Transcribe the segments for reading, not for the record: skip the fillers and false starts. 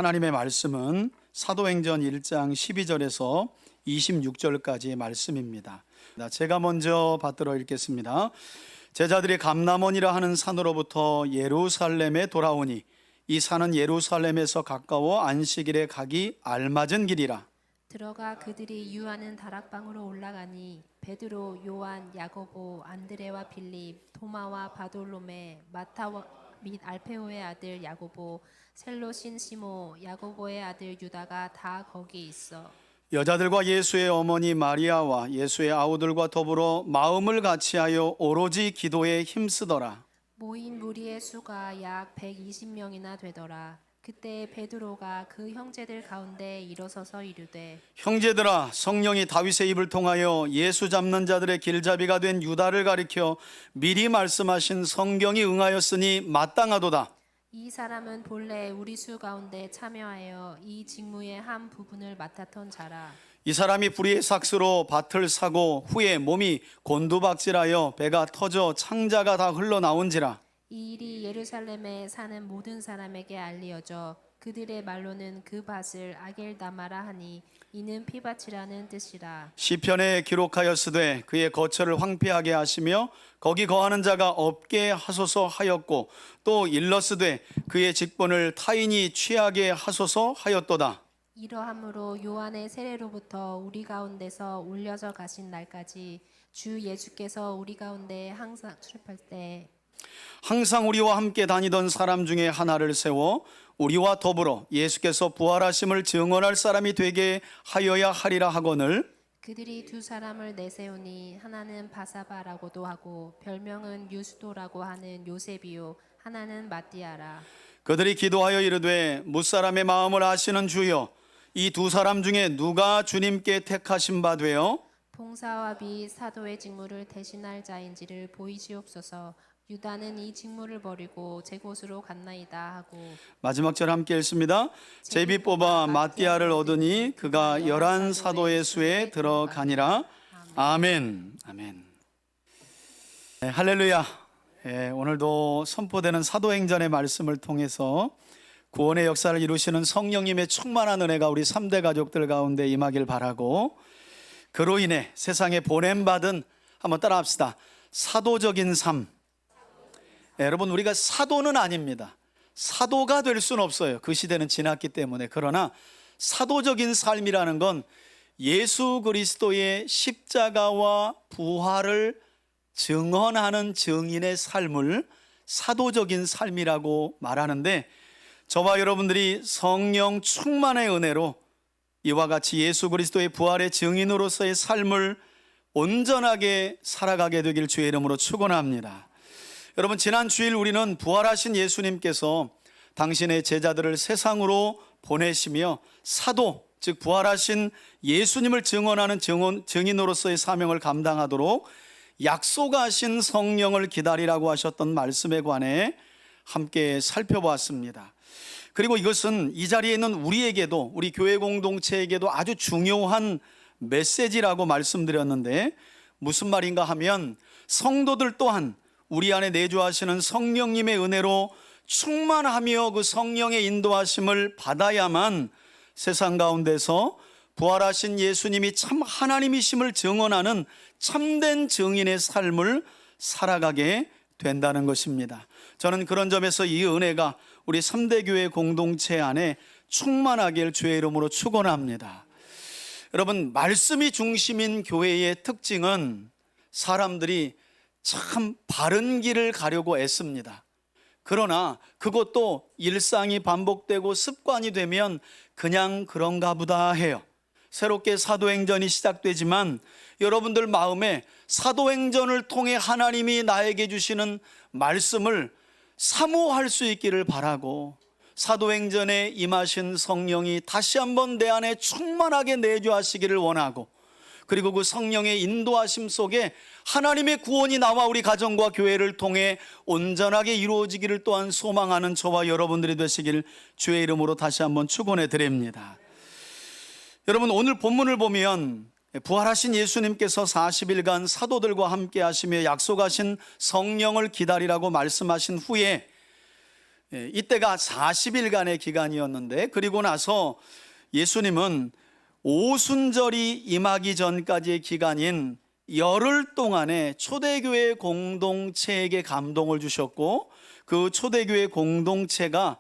하나님의 말씀은 사도행전 1장 12절에서 26절까지의 말씀입니다. 제가 먼저 받들어 읽겠습니다. 제자들이 감람원이라 하는 산으로부터 예루살렘에 돌아오니 이 산은 예루살렘에서 가까워 안식일에 가기 알맞은 길이라. 들어가 그들이 유하는 다락방으로 올라가니 베드로, 요한, 야고보, 안드레와 빌립, 도마와 바돌로메, 마타 및 알페오의 아들 야고보, 셀로신 시모, 야고보의 아들 유다가 다 거기 있어. 여자들과 예수의 어머니 마리아와 예수의 아우들과 더불어 마음을 같이하여 오로지 기도에 힘쓰더라. 모인 무리의 수가 약 120명이나 되더라. 그때 베드로가 그 형제들 가운데 일어서서 이르되, 형제들아, 성령이 다윗의 입을 통하여 예수 잡는 자들의 길잡이가 된 유다를 가리켜 미리 말씀하신 성경이 응하였으니 마땅하도다. 이 사람은 본래 우리 수 가운데 참여하여 이 직무의 한 부분을 맡았던 자라. 이 사람이 불의의 삭스로 밭을 사고 후에 몸이 곤두박질하여 배가 터져 창자가 다 흘러나온지라. 이 일이 예루살렘에 사는 모든 사람에게 알리어져 그들의 말로는 그 밭을 아겔다마라 하니 이는 피밭이라는 뜻이라. 시편에 기록하였으되 그의 거처를 황폐하게 하시며 거기 거하는 자가 없게 하소서 하였고 또 일렀으되 그의 직분을 타인이 취하게 하소서 하였도다. 이러함으로 요한의 세례로부터 우리 가운데서 올려져 가신 날까지 주 예수께서 우리 가운데 항상 출입할 때 항상 우리와 함께 다니던 사람 중에 하나를 세워 우리와 더불어 예수께서 부활하심을 증언할 사람이 되게 하여야 하리라 하거늘. 그들이 두 사람을 내세우니 하나는 바사바라고도 하고 별명은 유스도라고 하는 요셉이요 하나는 마띠아라. 그들이 기도하여 이르되 무사람의 마음을 아시는 주여 이 두 사람 중에 누가 주님께 택하신 바 되어 봉사와 비 사도의 직무를 대신할 자인지를 보이시옵소서. 유다는 이 직무를 버리고 제 곳으로 갔나이다 하고. 마지막 절 함께 읽습니다. 제비 뽑아 마띠아를 얻으니 그가 11 사도의 수에 들어가니라. 아멘. 아멘. 네, 할렐루야. 네, 오늘도 선포되는 사도행전의 말씀을 통해서 구원의 역사를 이루시는 성령님의 충만한 은혜가 우리 3대 가족들 가운데 임하길 바라고, 그로 인해 세상에 보냄받은, 한번 따라합시다, 사도적인 삶. 여러분, 우리가 사도는 아닙니다. 사도가 될 수는 없어요. 그 시대는 지났기 때문에. 그러나 사도적인 삶이라는 건 예수 그리스도의 십자가와 부활을 증언하는 증인의 삶을 사도적인 삶이라고 말하는데, 저와 여러분들이 성령 충만의 은혜로 이와 같이 예수 그리스도의 부활의 증인으로서의 삶을 온전하게 살아가게 되길 주의 이름으로 축원합니다. 여러분, 지난 주일 우리는 부활하신 예수님께서 당신의 제자들을 세상으로 보내시며 사도, 즉 부활하신 예수님을 증언하는 증인으로서의 사명을 감당하도록 약속하신 성령을 기다리라고 하셨던 말씀에 관해 함께 살펴보았습니다. 그리고 이것은 이 자리에 있는 우리에게도, 우리 교회 공동체에게도 아주 중요한 메시지라고 말씀드렸는데, 무슨 말인가 하면 성도들 또한 우리 안에 내주하시는 성령님의 은혜로 충만하며 그 성령의 인도하심을 받아야만 세상 가운데서 부활하신 예수님이 참 하나님이심을 증언하는 참된 증인의 삶을 살아가게 된다는 것입니다. 저는 그런 점에서 이 은혜가 우리 3대 교회 공동체 안에 충만하길 주의 이름으로 축원합니다. 여러분, 말씀이 중심인 교회의 특징은 사람들이 참 바른 길을 가려고 애씁니다. 그러나 그것도 일상이 반복되고 습관이 되면 그냥 그런가 보다 해요. 새롭게 사도행전이 시작되지만 여러분들 마음에 사도행전을 통해 하나님이 나에게 주시는 말씀을 사모할 수 있기를 바라고, 사도행전에 임하신 성령이 다시 한번 내 안에 충만하게 내주하시기를 원하고, 그리고 그 성령의 인도하심 속에 하나님의 구원이 나와 우리 가정과 교회를 통해 온전하게 이루어지기를 또한 소망하는 저와 여러분들이 되시길 주의 이름으로 다시 한번 축원해 드립니다. 여러분, 오늘 본문을 보면 부활하신 예수님께서 40일간 사도들과 함께 하시며 약속하신 성령을 기다리라고 말씀하신 후에 이때가 40일간의 기간이었는데, 그리고 나서 예수님은 오순절이 임하기 전까지의 기간인 열흘 동안에 초대교회 공동체에게 감동을 주셨고, 그 초대교회 공동체가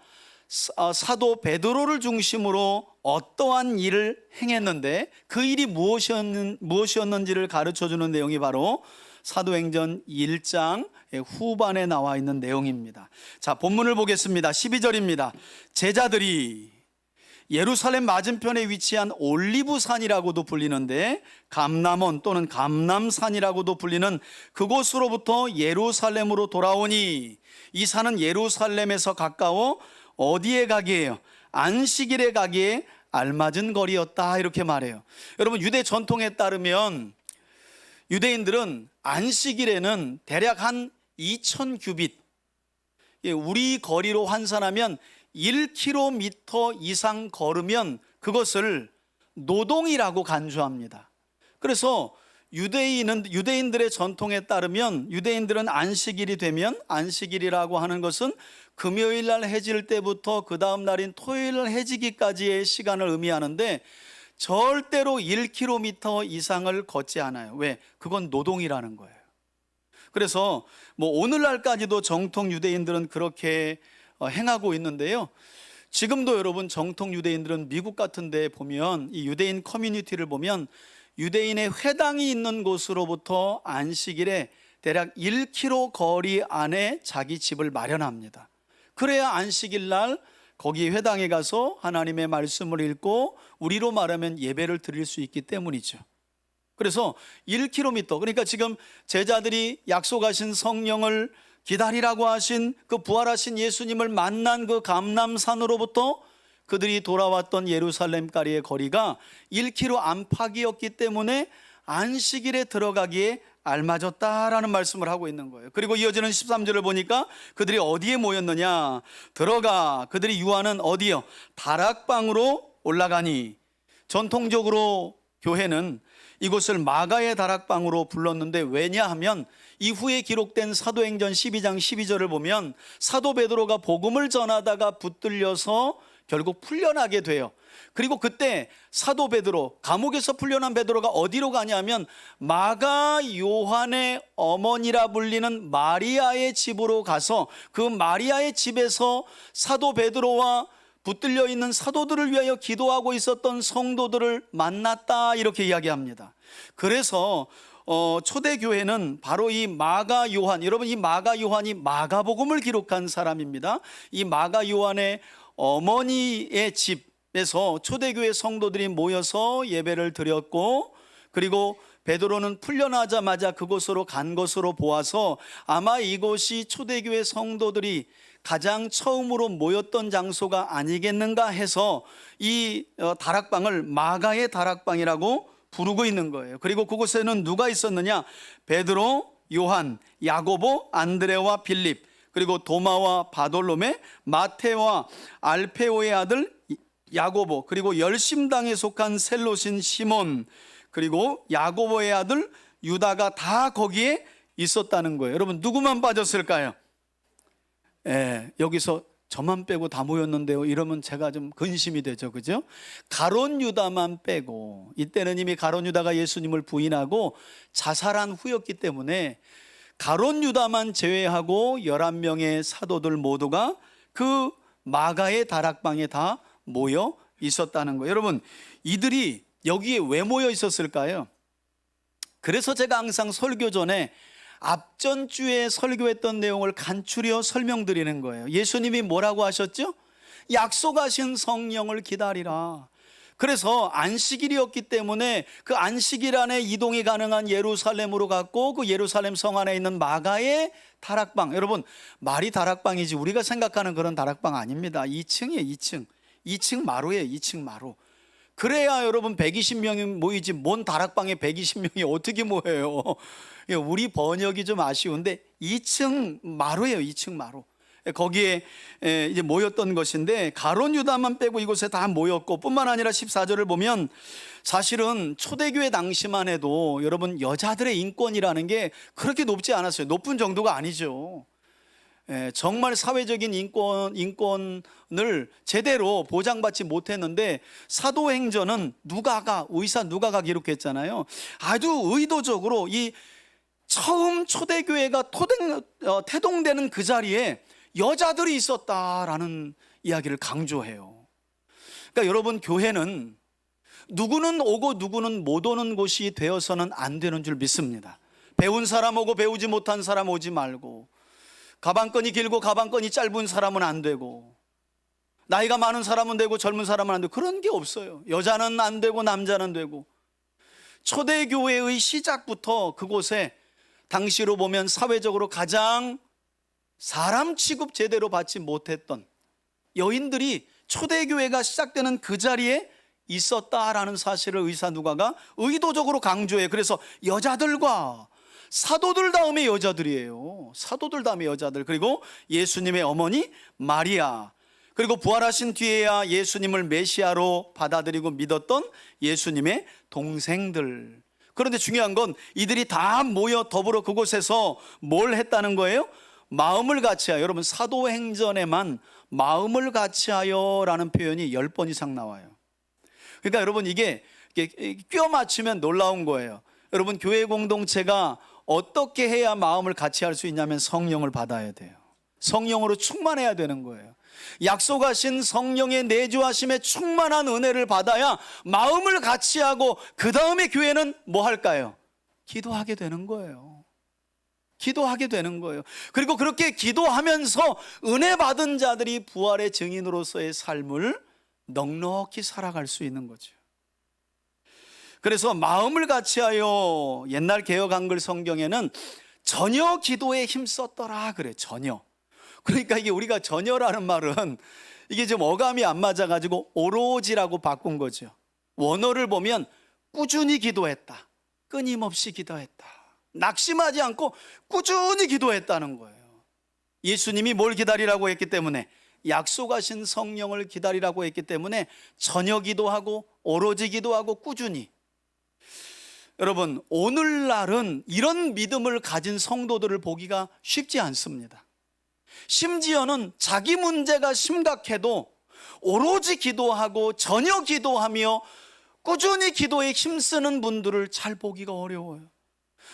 사도 베드로를 중심으로 어떠한 일을 행했는데 그 일이 무엇이었는지를 가르쳐주는 내용이 바로 사도행전 1장 후반에 나와 있는 내용입니다. 자, 본문을 보겠습니다. 12절입니다. 제자들이 예루살렘 맞은편에 위치한 올리브산이라고도 불리는데 감람원 또는 감람산이라고도 불리는 그곳으로부터 예루살렘으로 돌아오니, 이 산은 예루살렘에서 가까워 어디에 가기에요? 안식일에 가기에 알맞은 거리였다, 이렇게 말해요. 여러분, 유대 전통에 따르면 유대인들은 안식일에는 대략 한 2000규빗, 우리 거리로換算하면 1km 이상 걸으면 그것을 노동이라고 간주합니다. 그래서 유대인들의 전통에 따르면 유대인들은 안식일이 되면, 안식일이라고 하는 것은 금요일 날 해질 때부터 그 다음 날인 토요일 날 해지기까지의 시간을 의미하는데 절대로 1km 이상을 걷지 않아요. 왜? 그건 노동이라는 거예요. 그래서 오늘날까지도 정통 유대인들은 그렇게 행하고 있는데요. 지금도 여러분, 정통 유대인들은 미국 같은 데 보면, 이 유대인 커뮤니티를 보면 유대인의 회당이 있는 곳으로부터 안식일에 대략 1km 거리 안에 자기 집을 마련합니다. 그래야 안식일 날 거기 회당에 가서 하나님의 말씀을 읽고 우리로 말하면 예배를 드릴 수 있기 때문이죠. 그래서 1km, 그러니까 지금 제자들이 약속하신 성령을 기다리라고 하신 그 부활하신 예수님을 만난 그 감람산으로부터 그들이 돌아왔던 예루살렘까지의 거리가 1km 안팎이었기 때문에 안식일에 들어가기에 알맞았다라는 말씀을 하고 있는 거예요. 그리고 이어지는 13절을 보니까 그들이 어디에 모였느냐? 들어가 그들이 유하는 어디요? 다락방으로 올라가니. 전통적으로 교회는 이곳을 마가의 다락방으로 불렀는데, 왜냐하면 이후에 기록된 사도행전 12장 12절을 보면 사도 베드로가 복음을 전하다가 붙들려서 결국 풀려나게 돼요. 그리고 그때 사도 베드로, 감옥에서 풀려난 베드로가 어디로 가냐면 마가 요한의 어머니라 불리는 마리아의 집으로 가서 그 마리아의 집에서 사도 베드로와 붙들려 있는 사도들을 위하여 기도하고 있었던 성도들을 만났다, 이렇게 이야기합니다. 그래서 초대교회는 바로 이 마가 요한, 여러분, 이 마가 요한이 마가복음을 기록한 사람입니다. 이 마가 요한의 어머니의 집에서 초대교회 성도들이 모여서 예배를 드렸고, 그리고 베드로는 풀려나자마자 그곳으로 간 것으로 보아서 아마 이곳이 초대교회 성도들이 가장 처음으로 모였던 장소가 아니겠는가 해서 이 다락방을 마가의 다락방이라고 부르고 있는 거예요. 그리고 그곳에는 누가 있었느냐? 베드로, 요한, 야고보, 안드레와 빌립, 그리고 도마와 바돌로메, 마테와 알페오의 아들 야고보, 그리고 열심당에 속한 셀롯인 시몬, 그리고 야고보의 아들 유다가 다 거기에 있었다는 거예요. 여러분, 누구만 빠졌을까요? 여기서 저만 빼고 다 모였는데요, 이러면 제가 좀 근심이 되죠, 그죠? 가룟 유다만 빼고, 이때는 이미 가룟 유다가 예수님을 부인하고 자살한 후였기 때문에 가룟 유다만 제외하고 11명의 사도들 모두가 그 마가의 다락방에 다 모여 있었다는 거예요. 여러분, 이들이 여기에 왜 모여 있었을까요? 그래서 제가 항상 설교 전에 앞전 주에 설교했던 내용을 간추려 설명드리는 거예요. 예수님이 뭐라고 하셨죠? 약속하신 성령을 기다리라. 그래서 안식일이었기 때문에 그 안식일 안에 이동이 가능한 예루살렘으로 갔고, 그 예루살렘 성 안에 있는 마가의 다락방, 여러분, 말이 다락방이지 우리가 생각하는 그런 다락방 아닙니다. 2층이에요. 2층 마루예요. 2층 마루. 그래야 여러분 120명이 모이지, 뭔 다락방에 120명이 어떻게 모여요? 우리 번역이 좀 아쉬운데 2층 마루예요. 2층 마루. 거기에 이제 모였던 것인데, 가룟 유다만 빼고 이곳에 다 모였고, 뿐만 아니라 14절을 보면 사실은 초대교회 당시만 해도 여러분, 여자들의 인권이라는 게 그렇게 높지 않았어요. 높은 정도가 아니죠. 정말 사회적인 인권을 제대로 보장받지 못했는데 사도행전은 의사 누가가 기록했잖아요. 아주 의도적으로 이 처음 초대교회가 태동되는 그 자리에 여자들이 있었다라는 이야기를 강조해요. 그러니까 여러분, 교회는 누구는 오고 누구는 못 오는 곳이 되어서는 안 되는 줄 믿습니다. 배운 사람 오고 배우지 못한 사람 오지 말고, 가방끈이 길고 가방끈이 짧은 사람은 안 되고, 나이가 많은 사람은 되고 젊은 사람은 안 되고, 그런 게 없어요. 여자는 안 되고 남자는 되고. 초대교회의 시작부터 그곳에 당시로 보면 사회적으로 가장 사람 취급 제대로 받지 못했던 여인들이 초대교회가 시작되는 그 자리에 있었다라는 사실을 의사 누가가 의도적으로 강조해요. 그래서 여자들과 사도들 다음에 여자들이에요. 사도들 다음에 여자들, 그리고 예수님의 어머니 마리아, 그리고 부활하신 뒤에야 예수님을 메시아로 받아들이고 믿었던 예수님의 동생들. 그런데 중요한 건 이들이 다 모여 더불어 그곳에서 뭘 했다는 거예요? 마음을 같이하여. 여러분, 사도행전에만 마음을 같이하여라는 표현이 10번 이상 나와요. 그러니까 여러분, 이게 껴 맞추면 놀라운 거예요. 여러분, 교회 공동체가 어떻게 해야 마음을 같이 할 수 있냐면 성령을 받아야 돼요. 성령으로 충만해야 되는 거예요. 약속하신 성령의 내주하심에 충만한 은혜를 받아야 마음을 같이 하고, 그 다음에 교회는 뭐 할까요? 기도하게 되는 거예요. 기도하게 되는 거예요. 그리고 그렇게 기도하면서 은혜 받은 자들이 부활의 증인으로서의 삶을 넉넉히 살아갈 수 있는 거죠. 그래서 마음을 같이하여, 옛날 개역 한글 성경에는 전혀 기도에 힘썼더라 그래. 전혀. 그러니까 이게 우리가 전혀라는 말은 이게 좀 어감이 안 맞아가지고 오로지라고 바꾼 거죠. 원어를 보면 꾸준히 기도했다, 끊임없이 기도했다, 낙심하지 않고 꾸준히 기도했다는 거예요. 예수님이 뭘 기다리라고 했기 때문에, 약속하신 성령을 기다리라고 했기 때문에 전혀 기도하고 오로지 기도하고 꾸준히. 여러분, 오늘날은 이런 믿음을 가진 성도들을 보기가 쉽지 않습니다. 심지어는 자기 문제가 심각해도 오로지 기도하고 전혀 기도하며 꾸준히 기도에 힘쓰는 분들을 잘 보기가 어려워요.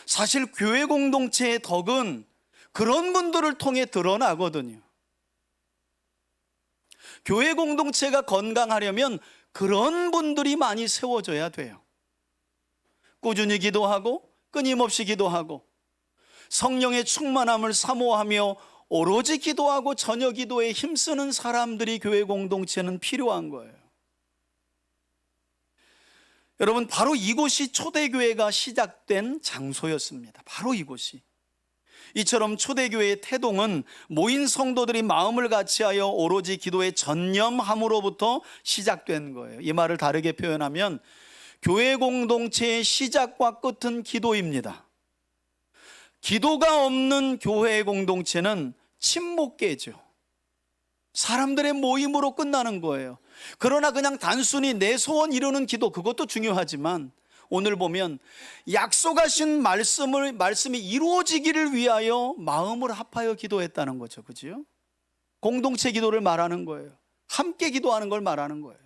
사실 교회 공동체의 덕은 그런 분들을 통해 드러나거든요. 교회 공동체가 건강하려면 그런 분들이 많이 세워져야 돼요. 꾸준히 기도하고 끊임없이 기도하고 성령의 충만함을 사모하며 오로지 기도하고 전혀 기도에 힘쓰는 사람들이 교회 공동체는 필요한 거예요. 여러분, 바로 이곳이 초대교회가 시작된 장소였습니다. 바로 이곳이. 이처럼 초대교회의 태동은 모인 성도들이 마음을 같이하여 오로지 기도에 전념함으로부터 시작된 거예요. 이 말을 다르게 표현하면 교회 공동체의 시작과 끝은 기도입니다. 기도가 없는 교회 공동체는 침묵계죠. 사람들의 모임으로 끝나는 거예요. 그러나 그냥 단순히 내 소원 이루는 기도, 그것도 중요하지만 오늘 보면 약속하신 말씀이 이루어지기를 위하여 마음을 합하여 기도했다는 거죠. 그죠? 공동체 기도를 말하는 거예요. 함께 기도하는 걸 말하는 거예요.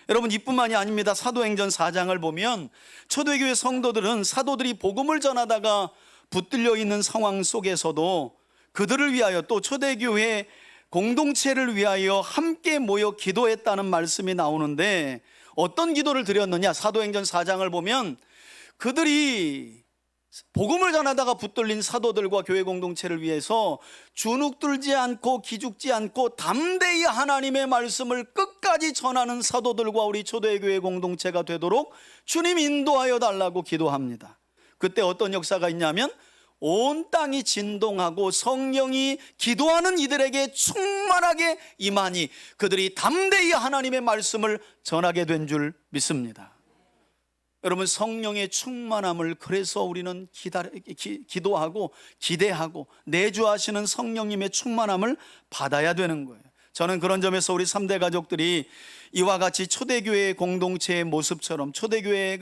여러분, 이뿐만이 아닙니다. 사도행전 4장을 보면 초대교회 성도들은 사도들이 복음을 전하다가 붙들려 있는 상황 속에서도 그들을 위하여, 또 초대교회 공동체를 위하여 함께 모여 기도했다는 말씀이 나오는데, 어떤 기도를 드렸느냐? 사도행전 4장을 보면 그들이 복음을 전하다가 붙들린 사도들과 교회 공동체를 위해서 주눅들지 않고 기죽지 않고 담대히 하나님의 말씀을 끝까지 전하는 사도들과 우리 초대교회 공동체가 되도록 주님 인도하여 달라고 기도합니다. 그때 어떤 역사가 있냐면 온 땅이 진동하고 성령이 기도하는 이들에게 충만하게 임하니 그들이 담대히 하나님의 말씀을 전하게 된 줄 믿습니다. 여러분, 성령의 충만함을 그래서 우리는 기도하고 기대하고 내주하시는 성령님의 충만함을 받아야 되는 거예요. 저는 그런 점에서 우리 3대 가족들이 이와 같이 초대교회 공동체의 모습처럼 초대교회의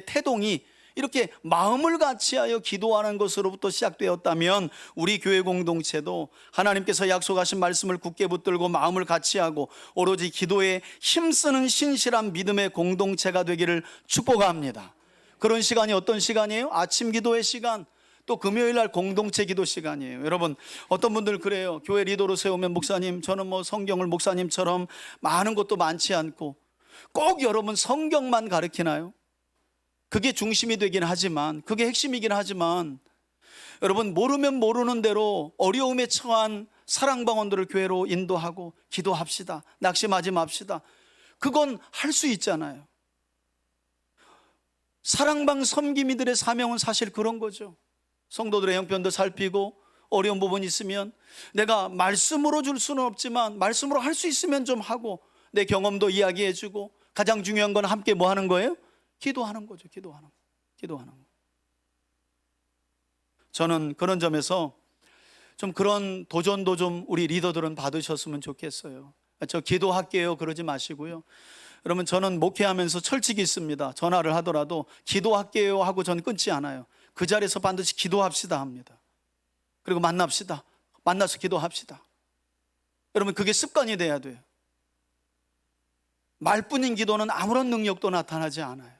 태동이 이렇게 마음을 같이하여 기도하는 것으로부터 시작되었다면 우리 교회 공동체도 하나님께서 약속하신 말씀을 굳게 붙들고 마음을 같이하고 오로지 기도에 힘쓰는 신실한 믿음의 공동체가 되기를 축복합니다. 그런 시간이 어떤 시간이에요? 아침 기도의 시간, 또 금요일 날 공동체 기도 시간이에요. 여러분, 어떤 분들 그래요. 교회 리더로 세우면 목사님, 저는 뭐 성경을 목사님처럼 많은 것도 많지 않고, 꼭 여러분 성경만 가르치나요? 그게 중심이 되긴 하지만, 그게 핵심이긴 하지만, 여러분 모르면 모르는 대로 어려움에 처한 사랑방원들을 교회로 인도하고 기도합시다. 낙심하지 맙시다. 그건 할 수 있잖아요. 사랑방 섬김이들의 사명은 사실 그런 거죠. 성도들의 형편도 살피고 어려운 부분이 있으면 내가 말씀으로 줄 수는 없지만 말씀으로 할 수 있으면 좀 하고, 내 경험도 이야기해주고, 가장 중요한 건 함께 뭐 하는 거예요? 기도하는 거죠. 기도하는 거. 저는 그런 점에서 좀 그런 도전도 좀 우리 리더들은 받으셨으면 좋겠어요. 저 기도할게요 그러지 마시고요. 여러분, 저는 목회하면서 철칙이 있습니다. 전화를 하더라도 기도할게요 하고 저는 끊지 않아요. 그 자리에서 반드시 기도합시다 합니다. 그리고 만납시다. 만나서 기도합시다. 여러분, 그게 습관이 돼야 돼요. 말뿐인 기도는 아무런 능력도 나타나지 않아요.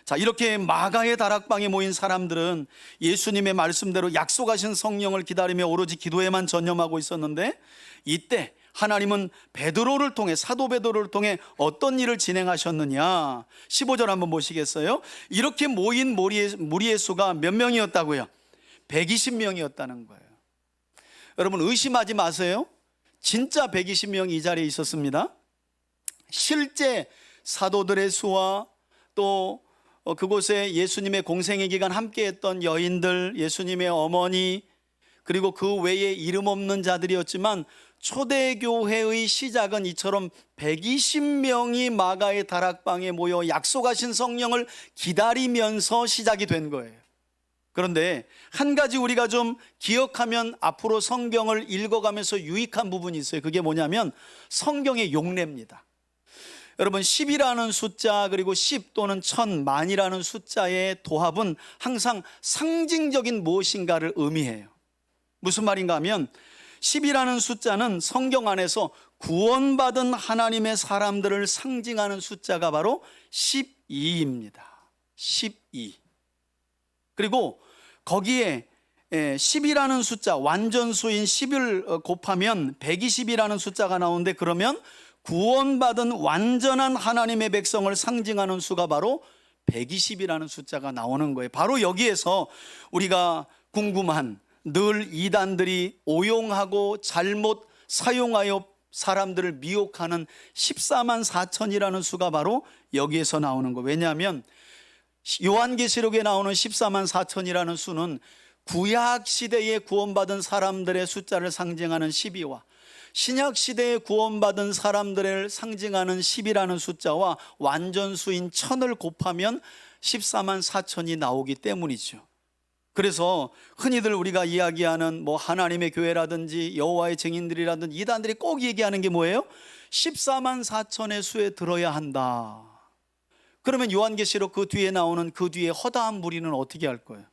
자, 이렇게 마가의 다락방에 모인 사람들은 예수님의 말씀대로 약속하신 성령을 기다리며 오로지 기도에만 전념하고 있었는데, 이때 하나님은 베드로를 통해, 사도 베드로를 통해 어떤 일을 진행하셨느냐. 15절 한번 보시겠어요? 이렇게 모인 무리의 수가 몇 명이었다고요? 120명이었다는 거예요. 여러분, 의심하지 마세요. 진짜 120명이 이 자리에 있었습니다. 실제 사도들의 수와 또 그곳에 예수님의 공생의 기간 함께했던 여인들, 예수님의 어머니, 그리고 그 외에 이름 없는 자들이었지만 초대교회의 시작은 이처럼 120명이 마가의 다락방에 모여 약속하신 성령을 기다리면서 시작이 된 거예요. 그런데 한 가지 우리가 좀 기억하면 앞으로 성경을 읽어가면서 유익한 부분이 있어요. 그게 뭐냐면 성경의 용례입니다. 여러분, 10이라는 숫자, 그리고 10 또는 1000, 만이라는 숫자의 도합은 항상 상징적인 무엇인가를 의미해요. 무슨 말인가 하면 10이라는 숫자는 성경 안에서 구원받은 하나님의 사람들을 상징하는 숫자가 바로 12입니다. 12. 그리고 거기에 10이라는 숫자, 완전수인 10을 곱하면 120이라는 숫자가 나오는데, 그러면 구원받은 완전한 하나님의 백성을 상징하는 수가 바로 120이라는 숫자가 나오는 거예요. 바로 여기에서 우리가 궁금한, 늘 이단들이 오용하고 잘못 사용하여 사람들을 미혹하는 14만 4천이라는 수가 바로 여기에서 나오는 거예요. 왜냐하면 요한계시록에 나오는 14만 4천이라는 수는 구약 시대에 구원받은 사람들의 숫자를 상징하는 12와 신약 시대에 구원받은 사람들을 상징하는 10이라는 숫자와 완전수인 1000을 곱하면 14만 4천이 나오기 때문이죠. 그래서 흔히들 우리가 이야기하는 뭐 하나님의 교회라든지 여호와의 증인들이라든지 이단들이 꼭 얘기하는 게 뭐예요? 14만 4천의 수에 들어야 한다. 그러면 요한계시록 그 뒤에 나오는 그 뒤에 허다한 무리는 어떻게 할 거예요?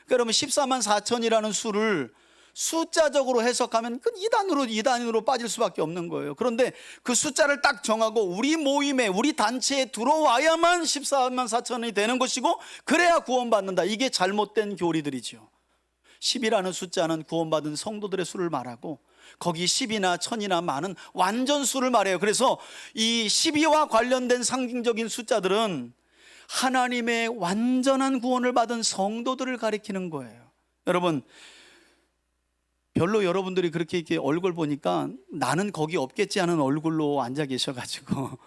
그러면 14만 4천이라는 수를 숫자적으로 해석하면 그 이단으로 빠질 수밖에 없는 거예요. 그런데 그 숫자를 딱 정하고 우리 모임에, 우리 단체에 들어와야만 14만 4천이 되는 것이고, 그래야 구원받는다. 이게 잘못된 교리들이죠. 10이라는 숫자는 구원받은 성도들의 수를 말하고, 거기 10이나 1000이나 많은 완전 수를 말해요. 그래서 이 12와 관련된 상징적인 숫자들은 하나님의 완전한 구원을 받은 성도들을 가리키는 거예요. 여러분, 별로 여러분들이 그렇게 이렇게 얼굴 보니까 나는 거기 없겠지 하는 얼굴로 앉아 계셔가지고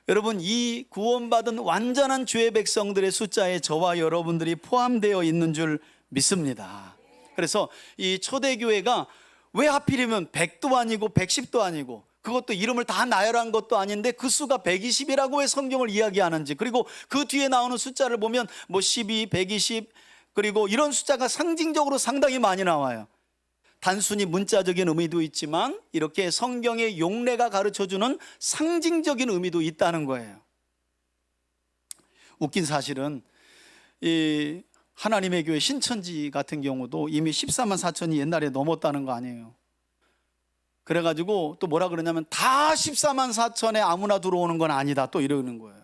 여러분, 이 구원받은 완전한 주의 백성들의 숫자에 저와 여러분들이 포함되어 있는 줄 믿습니다. 그래서 이 초대교회가 왜 하필이면 100도 아니고 110도 아니고, 그것도 이름을 다 나열한 것도 아닌데 그 수가 120이라고 왜 성경을 이야기하는지, 그리고 그 뒤에 나오는 숫자를 보면 뭐 12, 120, 그리고 이런 숫자가 상징적으로 상당히 많이 나와요. 단순히 문자적인 의미도 있지만 이렇게 성경의 용례가 가르쳐주는 상징적인 의미도 있다는 거예요. 웃긴 사실은 이 하나님의 교회 신천지 같은 경우도 이미 14만 4천이 옛날에 넘었다는 거 아니에요. 그래가지고 또 뭐라 그러냐면 다 14만 4천에 아무나 들어오는 건 아니다 또 이러는 거예요.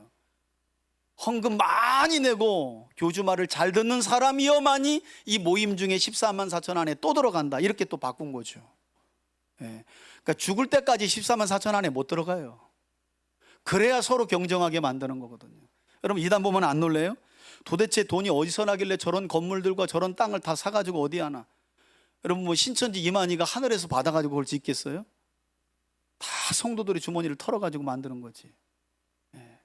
헌금 많이 내고 교주 말을 잘 듣는 사람이어만이 이 모임 중에 14만 4천 안에 또 들어간다 이렇게 또 바꾼 거죠. 예. 그러니까 죽을 때까지 14만 4천 안에 못 들어가요. 그래야 서로 경쟁하게 만드는 거거든요. 여러분 이단 보면 안 놀래요? 도대체 돈이 어디서 나길래 저런 건물들과 저런 땅을 다 사가지고 어디 하나. 여러분 뭐 신천지 이만희가 하늘에서 받아가지고 그걸 짓겠어요? 다 성도들이 주머니를 털어가지고 만드는 거지. 예.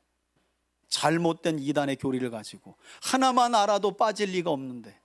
잘못된 이단의 교리를 가지고 하나만 알아도 빠질 리가 없는데.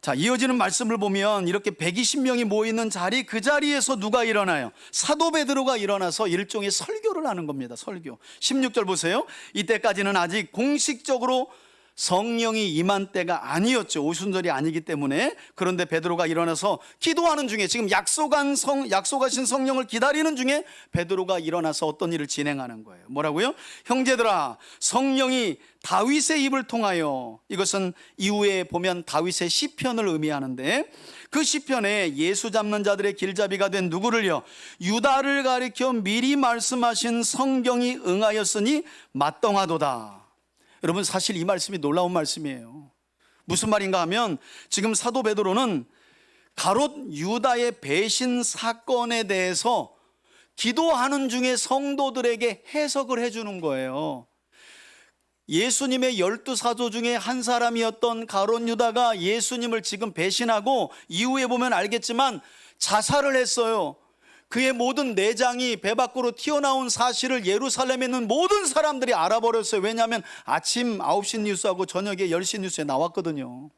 자, 이어지는 말씀을 보면 이렇게 120명이 모이는 자리, 그 자리에서 누가 일어나요? 사도 베드로가 일어나서 일종의 설교를 하는 겁니다. 설교. 16절 보세요. 이때까지는 아직 공식적으로 성령이 임한 때가 아니었죠. 오순절이 아니기 때문에. 그런데 베드로가 일어나서 기도하는 중에, 지금 약속하신 성령을 기다리는 중에 베드로가 일어나서 어떤 일을 진행하는 거예요. 뭐라고요? 형제들아, 성령이 다윗의 입을 통하여, 이것은 이후에 보면 다윗의 시편을 의미하는데, 그 시편에 예수 잡는 자들의 길잡이가 된 누구를요? 유다를 가리켜 미리 말씀하신 성경이 응하였으니 마땅하도다. 여러분 사실 이 말씀이 놀라운 말씀이에요. 무슨 말인가 하면 지금 사도 베드로는 가롯 유다의 배신 사건에 대해서 기도하는 중에 성도들에게 해석을 해주는 거예요. 예수님의 12사도 중에 한 사람이었던 가롯 유다가 예수님을 지금 배신하고 이후에 보면 알겠지만 자살을 했어요. 그의 모든 내장이 배 밖으로 튀어나온 사실을 예루살렘에 있는 모든 사람들이 알아버렸어요. 왜냐하면 아침 9시 뉴스하고 저녁에 10시 뉴스에 나왔거든요.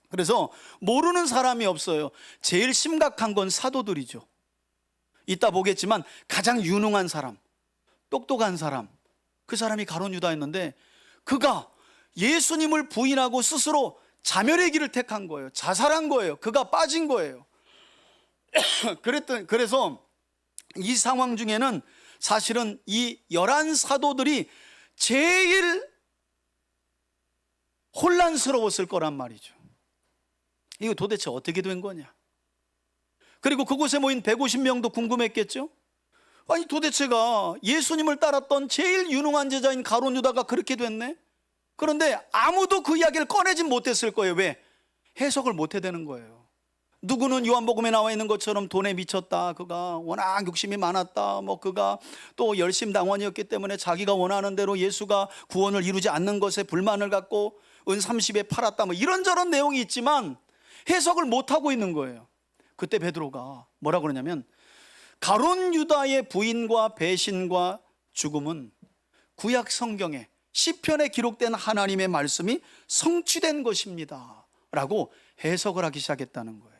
그래서 모르는 사람이 없어요. 제일 심각한 건 사도들이죠. 이따 보겠지만 가장 유능한 사람, 똑똑한 사람, 그 사람이 가롯 유다였는데 그가 예수님을 부인하고 스스로 자멸의 길을 택한 거예요. 자살한 거예요. 그가 빠진 거예요. 그래서 이 상황 중에는 사실은 이 11사도들이 제일 혼란스러웠을 거란 말이죠. 이거 도대체 어떻게 된 거냐. 그리고 그곳에 모인 150명도 궁금했겠죠. 아니 도대체가 예수님을 따랐던 제일 유능한 제자인 가롯 유다가 그렇게 됐네. 그런데 아무도 그 이야기를 꺼내지 못했을 거예요. 왜? 해석을 못 해대는 거예요. 누구는 요한복음에 나와 있는 것처럼 돈에 미쳤다, 그가 워낙 욕심이 많았다, 뭐 그가 또 열심당원이었기 때문에 자기가 원하는 대로 예수가 구원을 이루지 않는 것에 불만을 갖고 은 30에 팔았다, 뭐 이런저런 내용이 있지만 해석을 못하고 있는 거예요. 그때 베드로가 뭐라 그러냐면 가롯 유다의 부인과 배신과 죽음은 구약 성경에 시편에 기록된 하나님의 말씀이 성취된 것입니다 라고 해석을 하기 시작했다는 거예요.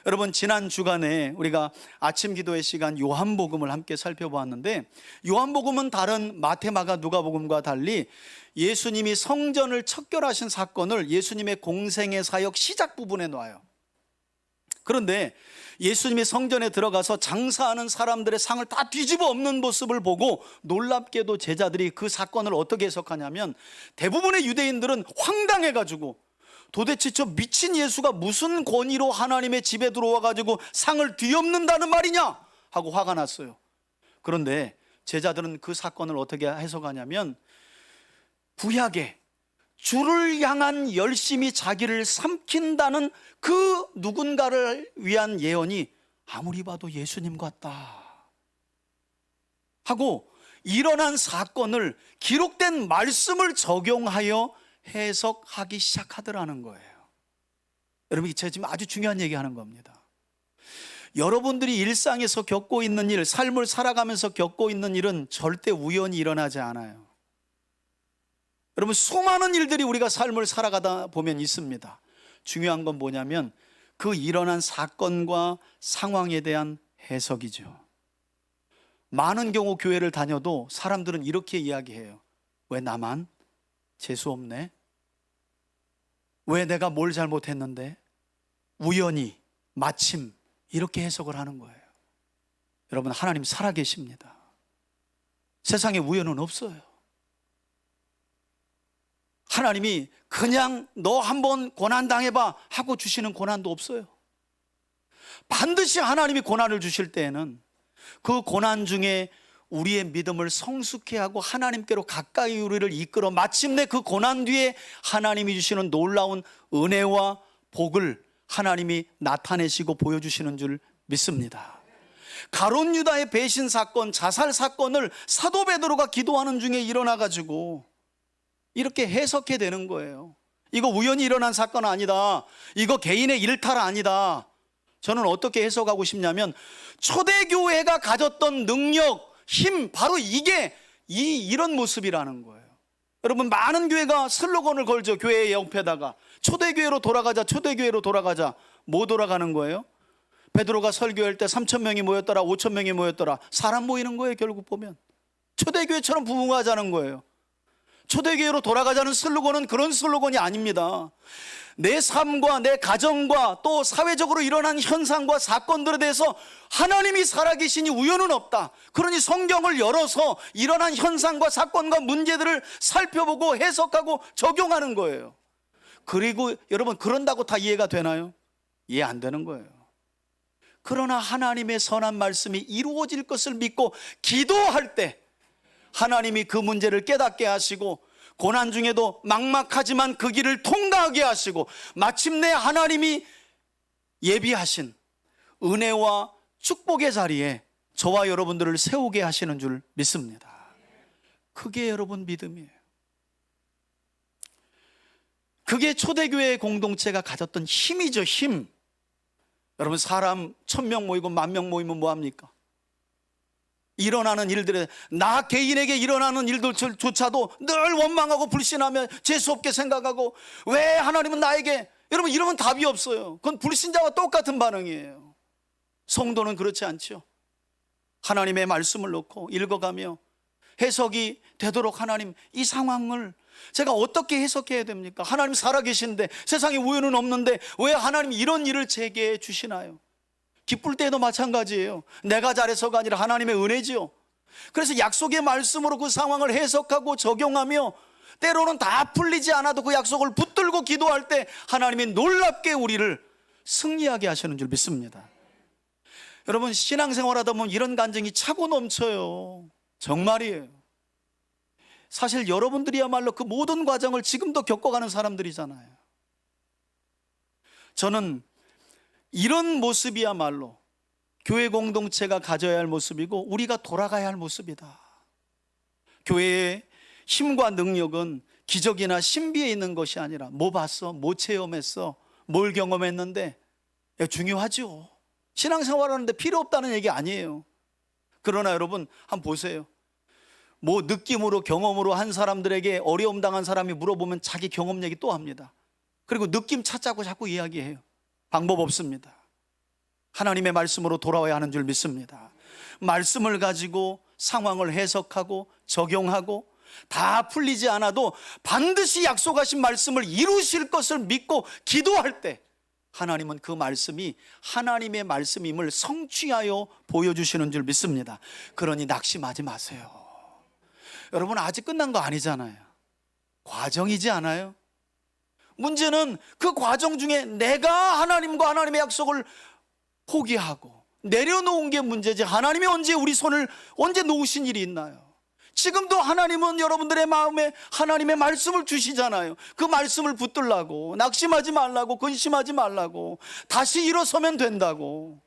여러분 지난 주간에 우리가 아침 기도의 시간 요한복음을 함께 살펴보았는데, 요한복음은 다른 마태, 마가, 누가복음과 달리 예수님이 성전을 척결하신 사건을 예수님의 공생의 사역 시작 부분에 놔요. 그런데 예수님이 성전에 들어가서 장사하는 사람들의 상을 다 뒤집어 엎는 모습을 보고 놀랍게도 제자들이 그 사건을 어떻게 해석하냐면, 대부분의 유대인들은 황당해가지고 도대체 저 미친 예수가 무슨 권위로 하나님의 집에 들어와 가지고 상을 뒤엎는다는 말이냐 하고 화가 났어요. 그런데 제자들은 그 사건을 어떻게 해석하냐면, 구약에 주를 향한 열심히 자기를 삼킨다는 그 누군가를 위한 예언이 아무리 봐도 예수님 같다 하고 일어난 사건을 기록된 말씀을 적용하여 해석하기 시작하더라는 거예요. 여러분 제가 지금 아주 중요한 얘기하는 겁니다. 여러분들이 일상에서 겪고 있는 일, 삶을 살아가면서 겪고 있는 일은 절대 우연히 일어나지 않아요. 여러분 수많은 일들이 우리가 삶을 살아가다 보면 있습니다. 중요한 건 뭐냐면 그 일어난 사건과 상황에 대한 해석이죠. 많은 경우 교회를 다녀도 사람들은 이렇게 이야기해요. 왜 나만? 재수 없네? 왜 내가 뭘 잘못했는데? 우연히, 마침 이렇게 해석을 하는 거예요. 여러분 하나님 살아계십니다. 세상에 우연은 없어요. 하나님이 그냥 너 한번 고난 당해봐 하고 주시는 고난도 없어요. 반드시 하나님이 고난을 주실 때에는 그 고난 중에 우리의 믿음을 성숙해 하고 하나님께로 가까이 우리를 이끌어 마침내 그 고난 뒤에 하나님이 주시는 놀라운 은혜와 복을 하나님이 나타내시고 보여주시는 줄 믿습니다. 가룟 유다의 배신 사건, 자살 사건을 사도 베드로가 기도하는 중에 일어나가지고 이렇게 해석해 되는 거예요. 이거 우연히 일어난 사건 아니다. 이거 개인의 일탈 아니다. 저는 어떻게 해석하고 싶냐면 초대교회가 가졌던 능력, 힘, 바로 이게 이런 모습이라는 거예요. 여러분, 많은 교회가 슬로건을 걸죠. 교회의 옆에다가 초대교회로 돌아가자, 초대교회로 돌아가자. 뭐 돌아가는 거예요? 베드로가 설교할 때 3,000명이 모였더라, 5,000명이 모였더라. 사람 모이는 거예요. 결국 보면 초대교회처럼 부흥하자는 거예요. 초대교회로 돌아가자는 슬로건은 그런 슬로건이 아닙니다. 내 삶과 내 가정과 또 사회적으로 일어난 현상과 사건들에 대해서 하나님이 살아계시니 우연은 없다. 그러니 성경을 열어서 일어난 현상과 사건과 문제들을 살펴보고 해석하고 적용하는 거예요. 그리고 여러분, 그런다고 다 이해가 되나요? 이해 안 되는 거예요. 그러나 하나님의 선한 말씀이 이루어질 것을 믿고 기도할 때 하나님이 그 문제를 깨닫게 하시고 고난 중에도 막막하지만 그 길을 통과하게 하시고 마침내 하나님이 예비하신 은혜와 축복의 자리에 저와 여러분들을 세우게 하시는 줄 믿습니다. 그게 여러분 믿음이에요. 그게 초대교회의 공동체가 가졌던 힘이죠. 힘. 여러분, 사람 1,000명 모이고 10,000명 모이면 뭐합니까? 일어나는 일들에, 나 개인에게 일어나는 일들조차도 늘 원망하고 불신하며 재수없게 생각하고, 왜 하나님은 나에게, 여러분, 이러면 답이 없어요. 그건 불신자와 똑같은 반응이에요. 성도는 그렇지 않죠. 하나님의 말씀을 놓고 읽어가며 해석이 되도록 하나님, 이 상황을 제가 어떻게 해석해야 됩니까? 하나님 살아계신데 세상에 우연은 없는데 왜 하나님 이런 일을 제게 주시나요? 기쁠 때도 마찬가지예요. 내가 잘해서가 아니라 하나님의 은혜지요. 그래서 약속의 말씀으로 그 상황을 해석하고 적용하며 때로는 다 풀리지 않아도 그 약속을 붙들고 기도할 때 하나님이 놀랍게 우리를 승리하게 하시는 줄 믿습니다. 여러분, 신앙생활하다 보면 이런 간증이 차고 넘쳐요. 정말이에요. 사실 여러분들이야말로 그 모든 과정을 지금도 겪어가는 사람들이잖아요. 저는 이런 모습이야말로 교회 공동체가 가져야 할 모습이고 우리가 돌아가야 할 모습이다. 교회의 힘과 능력은 기적이나 신비에 있는 것이 아니라 뭐 봤어? 뭐 체험했어? 뭘 경험했는데? 중요하죠. 신앙생활하는데 필요 없다는 얘기 아니에요. 그러나 여러분, 한번 보세요. 뭐 느낌으로 경험으로 한 사람들에게 어려움 당한 사람이 물어보면 자기 경험 얘기 또 합니다. 그리고 느낌 찾자고 자꾸 이야기해요. 방법 없습니다. 하나님의 말씀으로 돌아와야 하는 줄 믿습니다. 말씀을 가지고 상황을 해석하고 적용하고 다 풀리지 않아도 반드시 약속하신 말씀을 이루실 것을 믿고 기도할 때 하나님은 그 말씀이 하나님의 말씀임을 성취하여 보여주시는 줄 믿습니다. 그러니 낙심하지 마세요. 여러분, 아직 끝난 거 아니잖아요. 과정이지 않아요? 문제는 그 과정 중에 내가 하나님과 하나님의 약속을 포기하고 내려놓은 게 문제지, 하나님이 언제 우리 손을 언제 놓으신 일이 있나요? 지금도 하나님은 여러분들의 마음에 하나님의 말씀을 주시잖아요. 그 말씀을 붙들라고, 낙심하지 말라고, 근심하지 말라고, 다시 일어서면 된다고.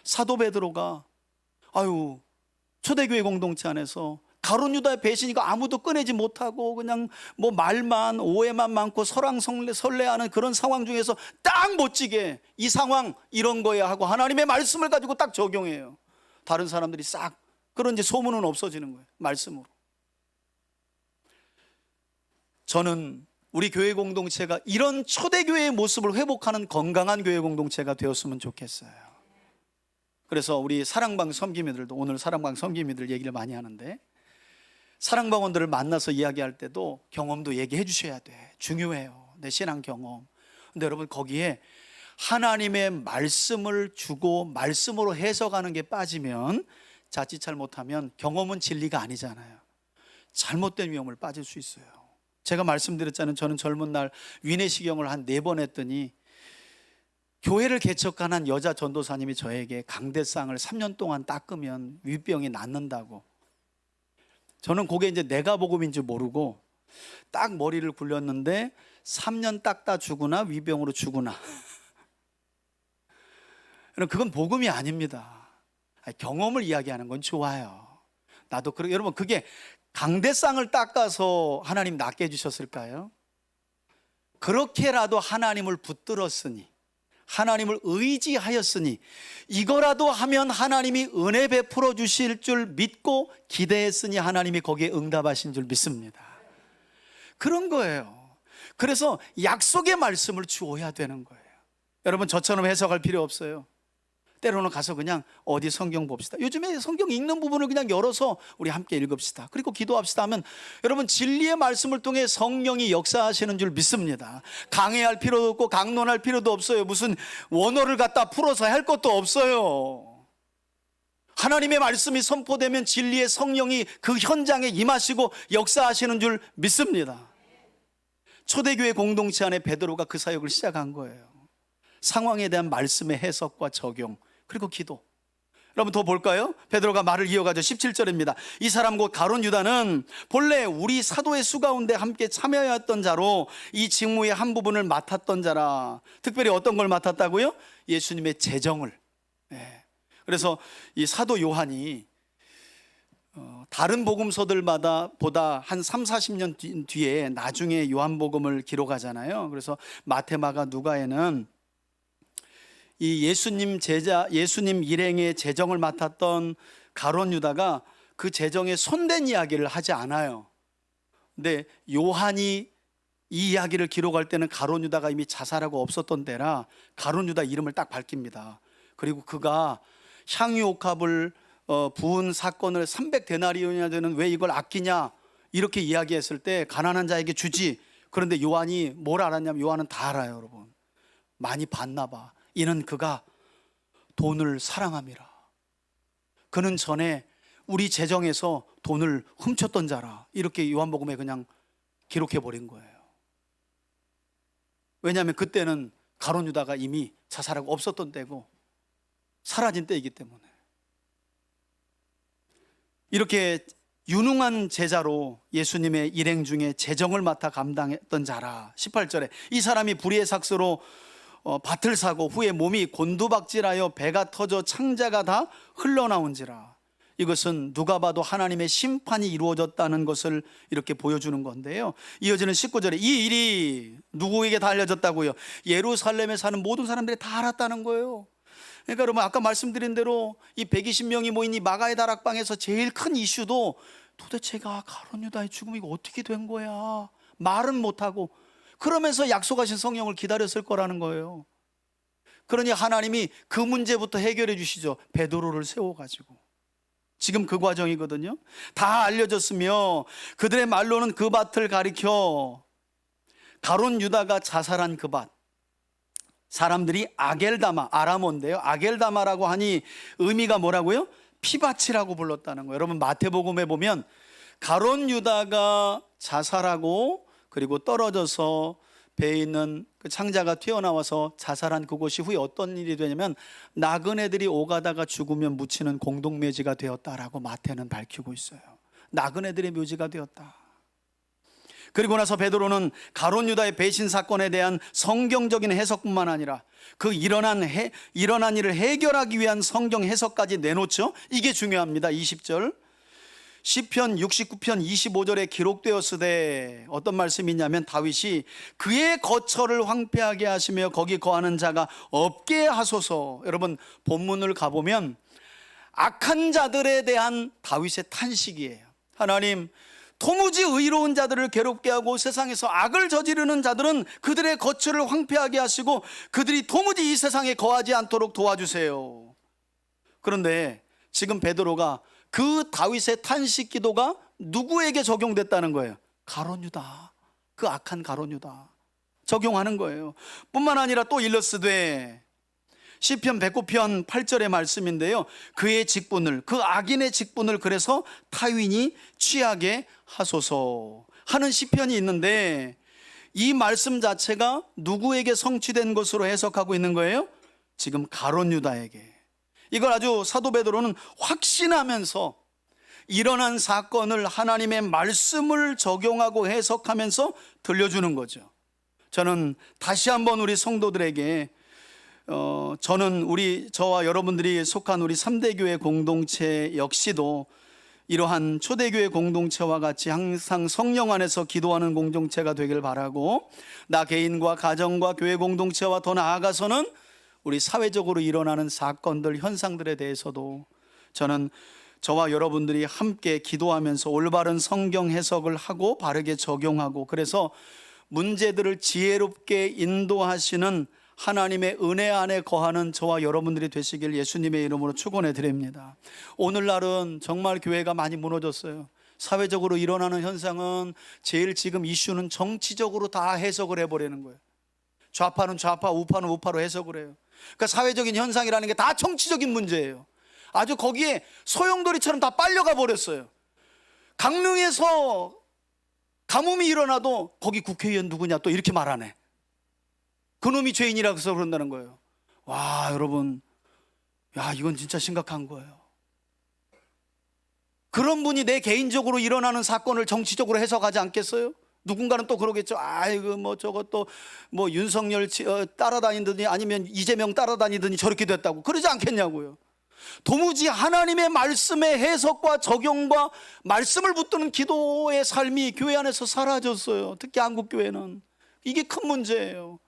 사도 베드로가 초대교회 공동체 안에서 가룟 유다의 배신이가 아무도 꺼내지 못하고 그냥 뭐 말만 오해만 많고 설레하는 그런 상황 중에서 딱 멋지게 이 상황 이런 거야 하고 하나님의 말씀을 가지고 딱 적용해요. 다른 사람들이 싹, 그런 이제 소문은 없어지는 거예요. 말씀으로. 저는 우리 교회 공동체가 이런 초대교회의 모습을 회복하는 건강한 교회 공동체가 되었으면 좋겠어요. 그래서 우리 사랑방 섬기미들도, 오늘 사랑방 섬기미들 얘기를 많이 하는데, 사랑방원들을 만나서 이야기할 때도 경험도 얘기해 주셔야 돼. 중요해요. 내 신앙 경험. 근데 여러분, 거기에 하나님의 말씀을 주고 말씀으로 해석하는 게 빠지면, 자칫 잘못하면 경험은 진리가 아니잖아요. 잘못된 위험을 빠질 수 있어요. 제가 말씀드렸잖아요. 저는 젊은 날 위내시경을 한 4번 했더니 교회를 개척한 여자 전도사님이 저에게 강대상을 3년 동안 닦으면 위병이 낫는다고. 저는 그게 이제 내가 복음인 줄 모르고 딱 머리를 굴렸는데 3년 닦다 죽으나 위병으로 죽으나. 그건 복음이 아닙니다. 경험을 이야기하는 건 좋아요. 나도 여러분, 그게 강대상을 닦아서 하나님 낫게 해주셨을까요? 그렇게라도 하나님을 붙들었으니, 하나님을 의지하였으니, 이거라도 하면 하나님이 은혜 베풀어 주실 줄 믿고 기대했으니 하나님이 거기에 응답하신 줄 믿습니다. 그런 거예요. 그래서 약속의 말씀을 주어야 되는 거예요. 여러분, 저처럼 해석할 필요 없어요. 때로는 가서 그냥 어디 성경 봅시다. 요즘에 성경 읽는 부분을 그냥 열어서 우리 함께 읽읍시다. 그리고 기도합시다 하면 여러분, 진리의 말씀을 통해 성령이 역사하시는 줄 믿습니다. 강해할 필요도 없고 강론할 필요도 없어요. 무슨 원어를 갖다 풀어서 할 것도 없어요. 하나님의 말씀이 선포되면 진리의 성령이 그 현장에 임하시고 역사하시는 줄 믿습니다. 초대교회 공동체 안에 베드로가 그 사역을 시작한 거예요. 상황에 대한 말씀의 해석과 적용, 그리고 기도. 여러분, 더 볼까요? 베드로가 말을 이어가죠. 17절입니다. 이 사람 곧 가룟 유다는 본래 우리 사도의 수 가운데 함께 참여하였던 자로 이 직무의 한 부분을 맡았던 자라. 특별히 어떤 걸 맡았다고요? 예수님의 재정을. 그래서 이 사도 요한이 다른 복음서들마다 보다 한 3, 40년 뒤에 나중에 요한복음을 기록하잖아요. 그래서 마태, 마가, 누가에는 이 예수님 일행의 재정을 맡았던 가룟 유다가 그 재정에 손댄 이야기를 하지 않아요. 근데 요한이 이 이야기를 기록할 때는 가룟 유다가 이미 자살하고 없었던 때라 가룟 유다 이름을 딱 밝힙니다. 그리고 그가 향유 옥합을 부은 사건을 300데나리온이나 되는, 왜 이걸 아끼냐 이렇게 이야기했을 때 가난한 자에게 주지. 그런데 요한이 뭘 알았냐면, 요한은 다 알아요. 여러분, 많이 봤나 봐. 이는 그가 돈을 사랑함이라. 그는 전에 우리 재정에서 돈을 훔쳤던 자라. 이렇게 요한복음에 그냥 기록해 버린 거예요. 왜냐하면 그때는 가룟 유다가 이미 자살하고 없었던 때고 사라진 때이기 때문에. 이렇게 유능한 제자로 예수님의 일행 중에 재정을 맡아 감당했던 자라. 18절에 이 사람이 불의의 삭스로 밭을 사고 후에 몸이 곤두박질하여 배가 터져 창자가 다 흘러나온지라. 이것은 누가 봐도 하나님의 심판이 이루어졌다는 것을 이렇게 보여주는 건데요. 이어지는 19절에 이 일이 누구에게 다 알려졌다고요? 예루살렘에 사는 모든 사람들이 다 알았다는 거예요. 그러니까 여러분, 아까 말씀드린 대로 이 120명이 모인 이 마가의 다락방에서 제일 큰 이슈도 도대체가 가룟 유다의 죽음이 이거 어떻게 된 거야? 말은 못하고 그러면서 약속하신 성령을 기다렸을 거라는 거예요. 그러니 하나님이 그 문제부터 해결해 주시죠. 베드로를 세워가지고. 지금 그 과정이거든요. 다 알려졌으며 그들의 말로는 그 밭을 가리켜 가룟 유다가 자살한 그 밭, 사람들이 아겔다마, 아람어인데요, 아겔다마라고 하니 의미가 뭐라고요? 피밭이라고 불렀다는 거예요. 여러분, 마태복음에 보면 가룟 유다가 자살하고 그리고 떨어져서 배에 있는 그 창자가 튀어나와서 자살한 그곳이 후에 어떤 일이 되냐면 나그네들이 오가다가 죽으면 묻히는 공동묘지가 되었다라고 마태는 밝히고 있어요. 나그네들의 묘지가 되었다. 그리고 나서 베드로는 가룟 유다의 배신 사건에 대한 성경적인 해석뿐만 아니라 그 일어난 일을 해결하기 위한 성경 해석까지 내놓죠. 이게 중요합니다. 20절 시편 69편 25절에 기록되었으되 어떤 말씀이 있냐면 다윗이 그의 거처를 황폐하게 하시며 거기 거하는 자가 없게 하소서. 여러분, 본문을 가보면 악한 자들에 대한 다윗의 탄식이에요. 하나님, 도무지 의로운 자들을 괴롭게 하고 세상에서 악을 저지르는 자들은 그들의 거처를 황폐하게 하시고 그들이 도무지 이 세상에 거하지 않도록 도와주세요. 그런데 지금 베드로가 그 다윗의 탄식 기도가 누구에게 적용됐다는 거예요? 가룟 유다, 그 악한 가룟 유다 적용하는 거예요. 뿐만 아니라 또 일러스되 시편 109편 8절의 말씀인데요, 그의 직분을, 그 악인의 직분을 그래서 타윈이 취하게 하소서. 하는 시편이 있는데 이 말씀 자체가 누구에게 성취된 것으로 해석하고 있는 거예요? 지금 가룟 유다에게. 이걸 아주 사도 베드로는 확신하면서 일어난 사건을 하나님의 말씀을 적용하고 해석하면서 들려주는 거죠. 저는 다시 한번 우리 성도들에게 저는 저와 여러분들이 속한 우리 3대 교회 공동체 역시도 이러한 초대교회 공동체와 같이 항상 성령 안에서 기도하는 공동체가 되길 바라고, 나 개인과 가정과 교회 공동체와 더 나아가서는 우리 사회적으로 일어나는 사건들, 현상들에 대해서도 저는 저와 여러분들이 함께 기도하면서 올바른 성경 해석을 하고 바르게 적용하고, 그래서 문제들을 지혜롭게 인도하시는 하나님의 은혜 안에 거하는 저와 여러분들이 되시길 예수님의 이름으로 축원해 드립니다. 오늘날은 정말 교회가 많이 무너졌어요. 사회적으로 일어나는 현상은 제일 지금 이슈는 정치적으로 다 해석을 해버리는 거예요. 좌파는 좌파, 우파는 우파로 해석을 해요. 그러니까 사회적인 현상이라는 게 다 정치적인 문제예요. 아주 거기에 소용돌이처럼 다 빨려가 버렸어요. 강릉에서 가뭄이 일어나도 거기 국회의원 누구냐 또 이렇게 말하네. 그놈이 죄인이라고 해서 그런다는 거예요. 와, 여러분, 야, 이건 진짜 심각한 거예요. 그런 분이 내 개인적으로 일어나는 사건을 정치적으로 해석하지 않겠어요? 누군가는 또 그러겠죠. 아이고, 뭐 저것도 뭐 윤석열 따라다니더니 아니면 이재명 따라다니더니 저렇게 됐다고 그러지 않겠냐고요. 도무지 하나님의 말씀의 해석과 적용과 말씀을 붙드는 기도의 삶이 교회 안에서 사라졌어요. 특히 한국교회는. 이게 큰 문제예요.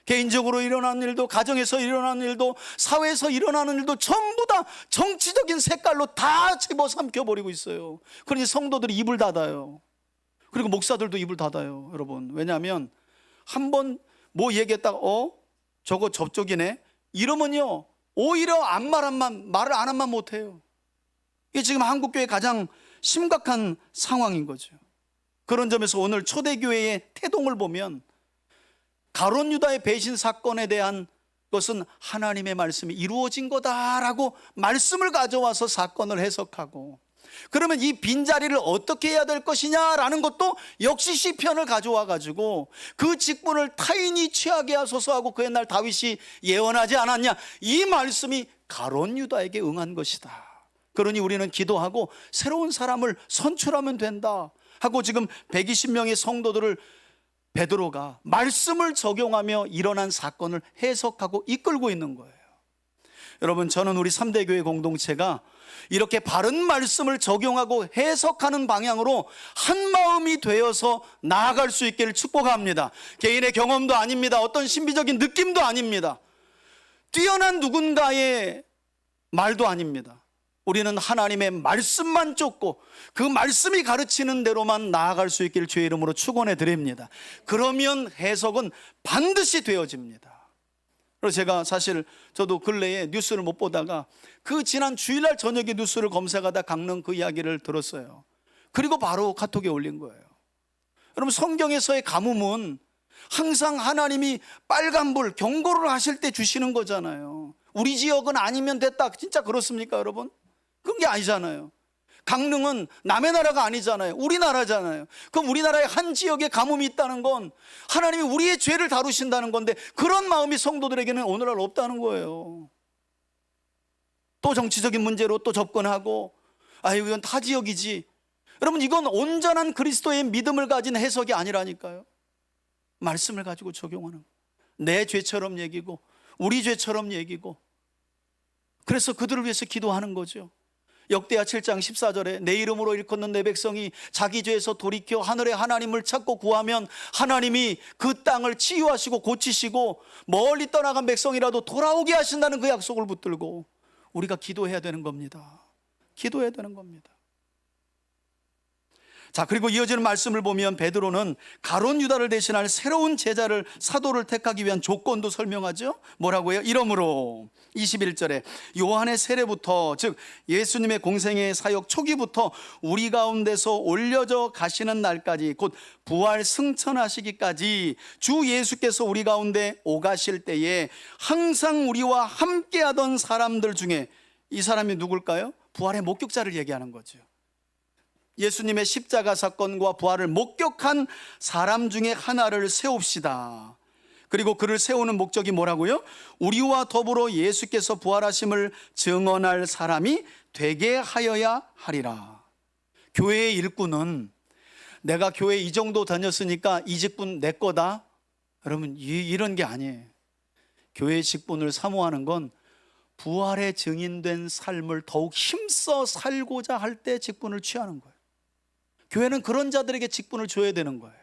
개인적으로 일어나는 일도, 가정에서 일어나는 일도, 사회에서 일어나는 일도 전부 다 정치적인 색깔로 다 집어삼켜버리고 있어요. 그러니 성도들이 입을 닫아요. 그리고 목사들도 입을 닫아요, 여러분. 왜냐하면 한번 뭐 얘기했다가 저거 접촉이네 이러면요 오히려 말을 안 한만 못해요. 이게 지금 한국교회의 가장 심각한 상황인 거죠. 그런 점에서 오늘 초대교회의 태동을 보면 가룟 유다의 배신 사건에 대한 것은 하나님의 말씀이 이루어진 거다라고 말씀을 가져와서 사건을 해석하고, 그러면 이 빈자리를 어떻게 해야 될 것이냐라는 것도 역시 시편을 가져와 가지고 그 직분을 타인이 취하게 하소서 하고 그 옛날 다윗이 예언하지 않았냐, 이 말씀이 가룟 유다에게 응한 것이다. 그러니 우리는 기도하고 새로운 사람을 선출하면 된다 하고 지금 120명의 성도들을 베드로가 말씀을 적용하며 일어난 사건을 해석하고 이끌고 있는 거예요. 여러분, 저는 우리 3대 교회 공동체가 이렇게 바른 말씀을 적용하고 해석하는 방향으로 한 마음이 되어서 나아갈 수 있기를 축복합니다. 개인의 경험도 아닙니다. 어떤 신비적인 느낌도 아닙니다. 뛰어난 누군가의 말도 아닙니다. 우리는 하나님의 말씀만 쫓고 그 말씀이 가르치는 대로만 나아갈 수 있기를 주의 이름으로 축원해 드립니다. 그러면 해석은 반드시 되어집니다. 그래서 제가 사실 저도 근래에 뉴스를 못 보다가 그 지난 주일날 저녁에 뉴스를 검색하다 강릉 그 이야기를 들었어요. 그리고 바로 카톡에 올린 거예요. 여러분, 성경에서의 가뭄은 항상 하나님이 빨간불 경고를 하실 때 주시는 거잖아요. 우리 지역은 아니면 됐다, 진짜 그렇습니까 여러분? 그런 게 아니잖아요. 강릉은 남의 나라가 아니잖아요. 우리나라잖아요. 그럼 우리나라의 한 지역에 가뭄이 있다는 건 하나님이 우리의 죄를 다루신다는 건데, 그런 마음이 성도들에게는 오늘날 없다는 거예요. 또 정치적인 문제로 또 접근하고, 아유 이건 타 지역이지. 여러분, 이건 온전한 그리스도의 믿음을 가진 해석이 아니라니까요. 말씀을 가지고 적용하는, 내 죄처럼 얘기고 우리 죄처럼 얘기고, 그래서 그들을 위해서 기도하는 거죠. 역대하 7장 14절에 내 이름으로 일컫는 내 백성이 자기 죄에서 돌이켜 하늘의 하나님을 찾고 구하면 하나님이 그 땅을 치유하시고 고치시고 멀리 떠나간 백성이라도 돌아오게 하신다는 그 약속을 붙들고 우리가 기도해야 되는 겁니다. 기도해야 되는 겁니다. 자, 그리고 이어지는 말씀을 보면 베드로는 가룟 유다를 대신할 새로운 제자를, 사도를 택하기 위한 조건도 설명하죠. 뭐라고요? 이러므로 21절에 요한의 세례부터, 즉 예수님의 공생의 사역 초기부터 우리 가운데서 올려져 가시는 날까지, 곧 부활 승천하시기까지 주 예수께서 우리 가운데 오가실 때에 항상 우리와 함께하던 사람들 중에, 이 사람이 누굴까요? 부활의 목격자를 얘기하는 거죠. 예수님의 십자가 사건과 부활을 목격한 사람 중에 하나를 세웁시다. 그리고 그를 세우는 목적이 뭐라고요? 우리와 더불어 예수께서 부활하심을 증언할 사람이 되게 하여야 하리라. 교회의 일꾼은 내가 교회 이 정도 다녔으니까 이 직분 내 거다. 여러분, 이런 게 아니에요. 교회의 직분을 사모하는 건 부활의 증인된 삶을 더욱 힘써 살고자 할 때 직분을 취하는 거예요. 교회는 그런 자들에게 직분을 줘야 되는 거예요.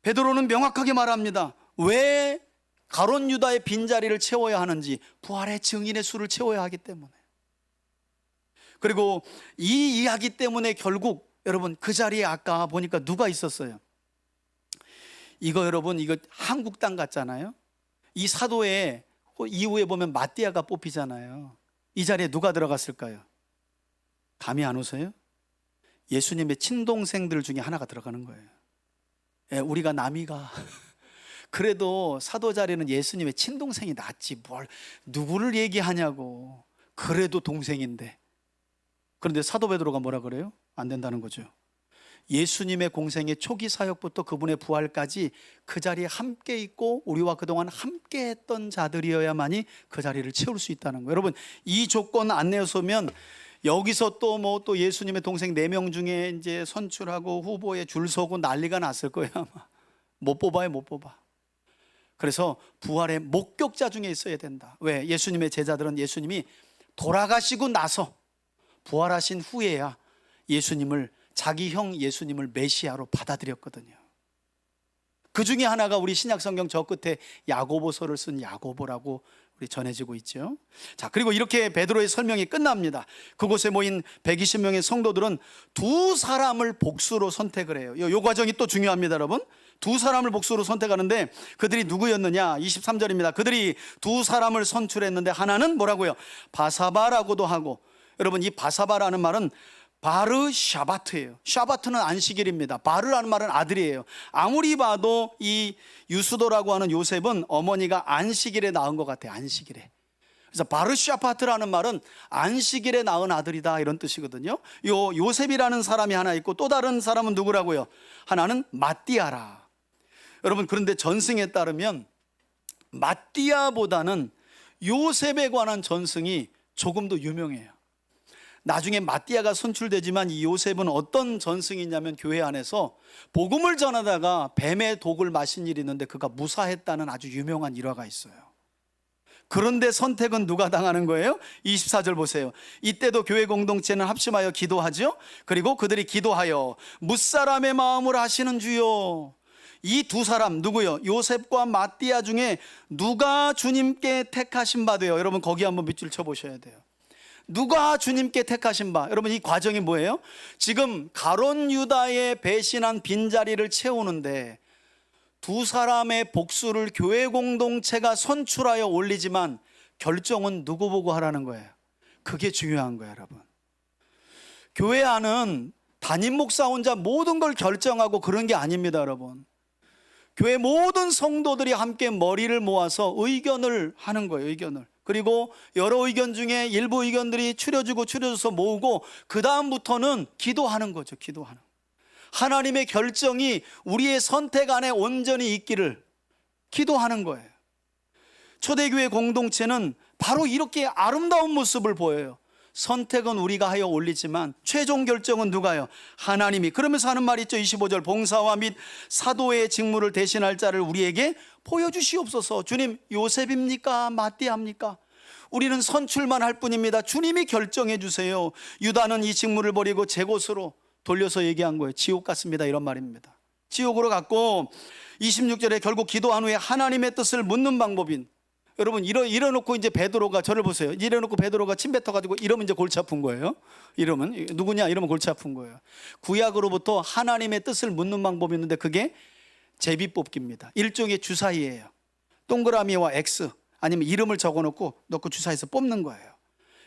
베드로는 명확하게 말합니다. 왜 가룟 유다의 빈자리를 채워야 하는지, 부활의 증인의 수를 채워야 하기 때문에. 그리고 이 이야기 때문에 결국 여러분 그 자리에 아까 보니까 누가 있었어요? 이거 여러분, 이거 한국 땅 같잖아요. 이 사도의 이후에 보면 마띠아가 뽑히잖아요. 이 자리에 누가 들어갔을까요? 감이 안 오세요? 예수님의 친동생들 중에 하나가 들어가는 거예요. 예, 우리가 남이가 그래도 사도 자리는 예수님의 친동생이 낫지 뭘 누구를 얘기하냐고. 그래도 동생인데. 그런데 사도 베드로가 뭐라 그래요? 안 된다는 거죠. 예수님의 공생의 초기 사역부터 그분의 부활까지 그 자리에 함께 있고 우리와 그동안 함께 했던 자들이어야만이 그 자리를 채울 수 있다는 거예요. 여러분, 이 조건 안 내서면 여기서 또 예수님의 동생 4명 중에 이제 선출하고 후보에 줄 서고 난리가 났을 거예요, 아마. 못 뽑아요, 못 뽑아. 그래서 부활의 목격자 중에 있어야 된다. 왜? 예수님의 제자들은 예수님이 돌아가시고 나서 부활하신 후에야 예수님을, 자기 형 예수님을 메시아로 받아들였거든요. 그 중에 하나가 우리 신약성경 저 끝에 야고보서를 쓴 야고보라고 우리 전해지고 있죠. 자, 그리고 이렇게 베드로의 설명이 끝납니다. 그곳에 모인 120명의 성도들은 두 사람을 복수로 선택을 해요. 이 과정이 또 중요합니다, 여러분. 두 사람을 복수로 선택하는데 그들이 누구였느냐? 23절입니다. 그들이 두 사람을 선출했는데 하나는 뭐라고요? 바사바라고도 하고, 여러분 이 바사바라는 말은 바르 샤바트예요. 샤바트는 안식일입니다. 바르라는 말은 아들이에요. 아무리 봐도 이 유수도라고 하는 요셉은 어머니가 안식일에 낳은 것 같아요. 안식일에. 그래서 바르 샤바트라는 말은 안식일에 낳은 아들이다, 이런 뜻이거든요. 요 요셉이라는 사람이 하나 있고 또 다른 사람은 누구라고요? 하나는 마띠아라. 여러분, 그런데 전승에 따르면 마띠아보다는 요셉에 관한 전승이 조금 더 유명해요. 나중에 마띠아가 선출되지만 이 요셉은 어떤 전승이냐면 교회 안에서 복음을 전하다가 뱀의 독을 마신 일이 있는데 그가 무사했다는 아주 유명한 일화가 있어요. 그런데 선택은 누가 당하는 거예요? 24절 보세요. 이때도 교회 공동체는 합심하여 기도하죠. 그리고 그들이 기도하여 뭇사람의 마음을 아시는 주요. 이 두 사람 누구요? 요셉과 마띠아 중에 누가 주님께 택하신 바 돼요? 여러분 거기 한번 밑줄 쳐보셔야 돼요. 누가 주님께 택하신 바. 여러분 이 과정이 뭐예요? 지금 가룟 유다의 배신한 빈자리를 채우는데 두 사람의 복수를 교회 공동체가 선출하여 올리지만 결정은 누구 보고 하라는 거예요? 그게 중요한 거예요, 여러분. 교회 안은 담임 목사 혼자 모든 걸 결정하고 그런 게 아닙니다, 여러분. 교회 모든 성도들이 함께 머리를 모아서 의견을 하는 거예요, 의견을. 그리고 여러 의견 중에 일부 의견들이 추려져서 모으고 그 다음부터는 기도하는 거죠. 기도하는. 하나님의 결정이 우리의 선택 안에 온전히 있기를 기도하는 거예요. 초대교회 공동체는 바로 이렇게 아름다운 모습을 보여요. 선택은 우리가 하여 올리지만 최종 결정은 누가요? 하나님이. 그러면서 하는 말이 있죠. 25절 봉사와 및 사도의 직무를 대신할 자를 우리에게 보여주시옵소서. 주님, 요셉입니까? 마띠아입니까? 우리는 선출만 할 뿐입니다. 주님이 결정해 주세요. 유다는 이 직무를 버리고 제 곳으로 돌려서 얘기한 거예요. 지옥 같습니다, 이런 말입니다. 지옥으로 갔고 26절에 결국 기도한 후에 하나님의 뜻을 묻는 방법인, 여러분 이래놓고 이제 베드로가, 저를 보세요. 이래놓고 베드로가 침 뱉어가지고 이러면 이제 골치 아픈 거예요. 이러면 누구냐? 이러면 골치 아픈 거예요. 구약으로부터 하나님의 뜻을 묻는 방법이 있는데 그게 제비뽑기입니다. 일종의 주사위예요. 동그라미와 X 아니면 이름을 적어놓고 넣고 주사위에서 뽑는 거예요.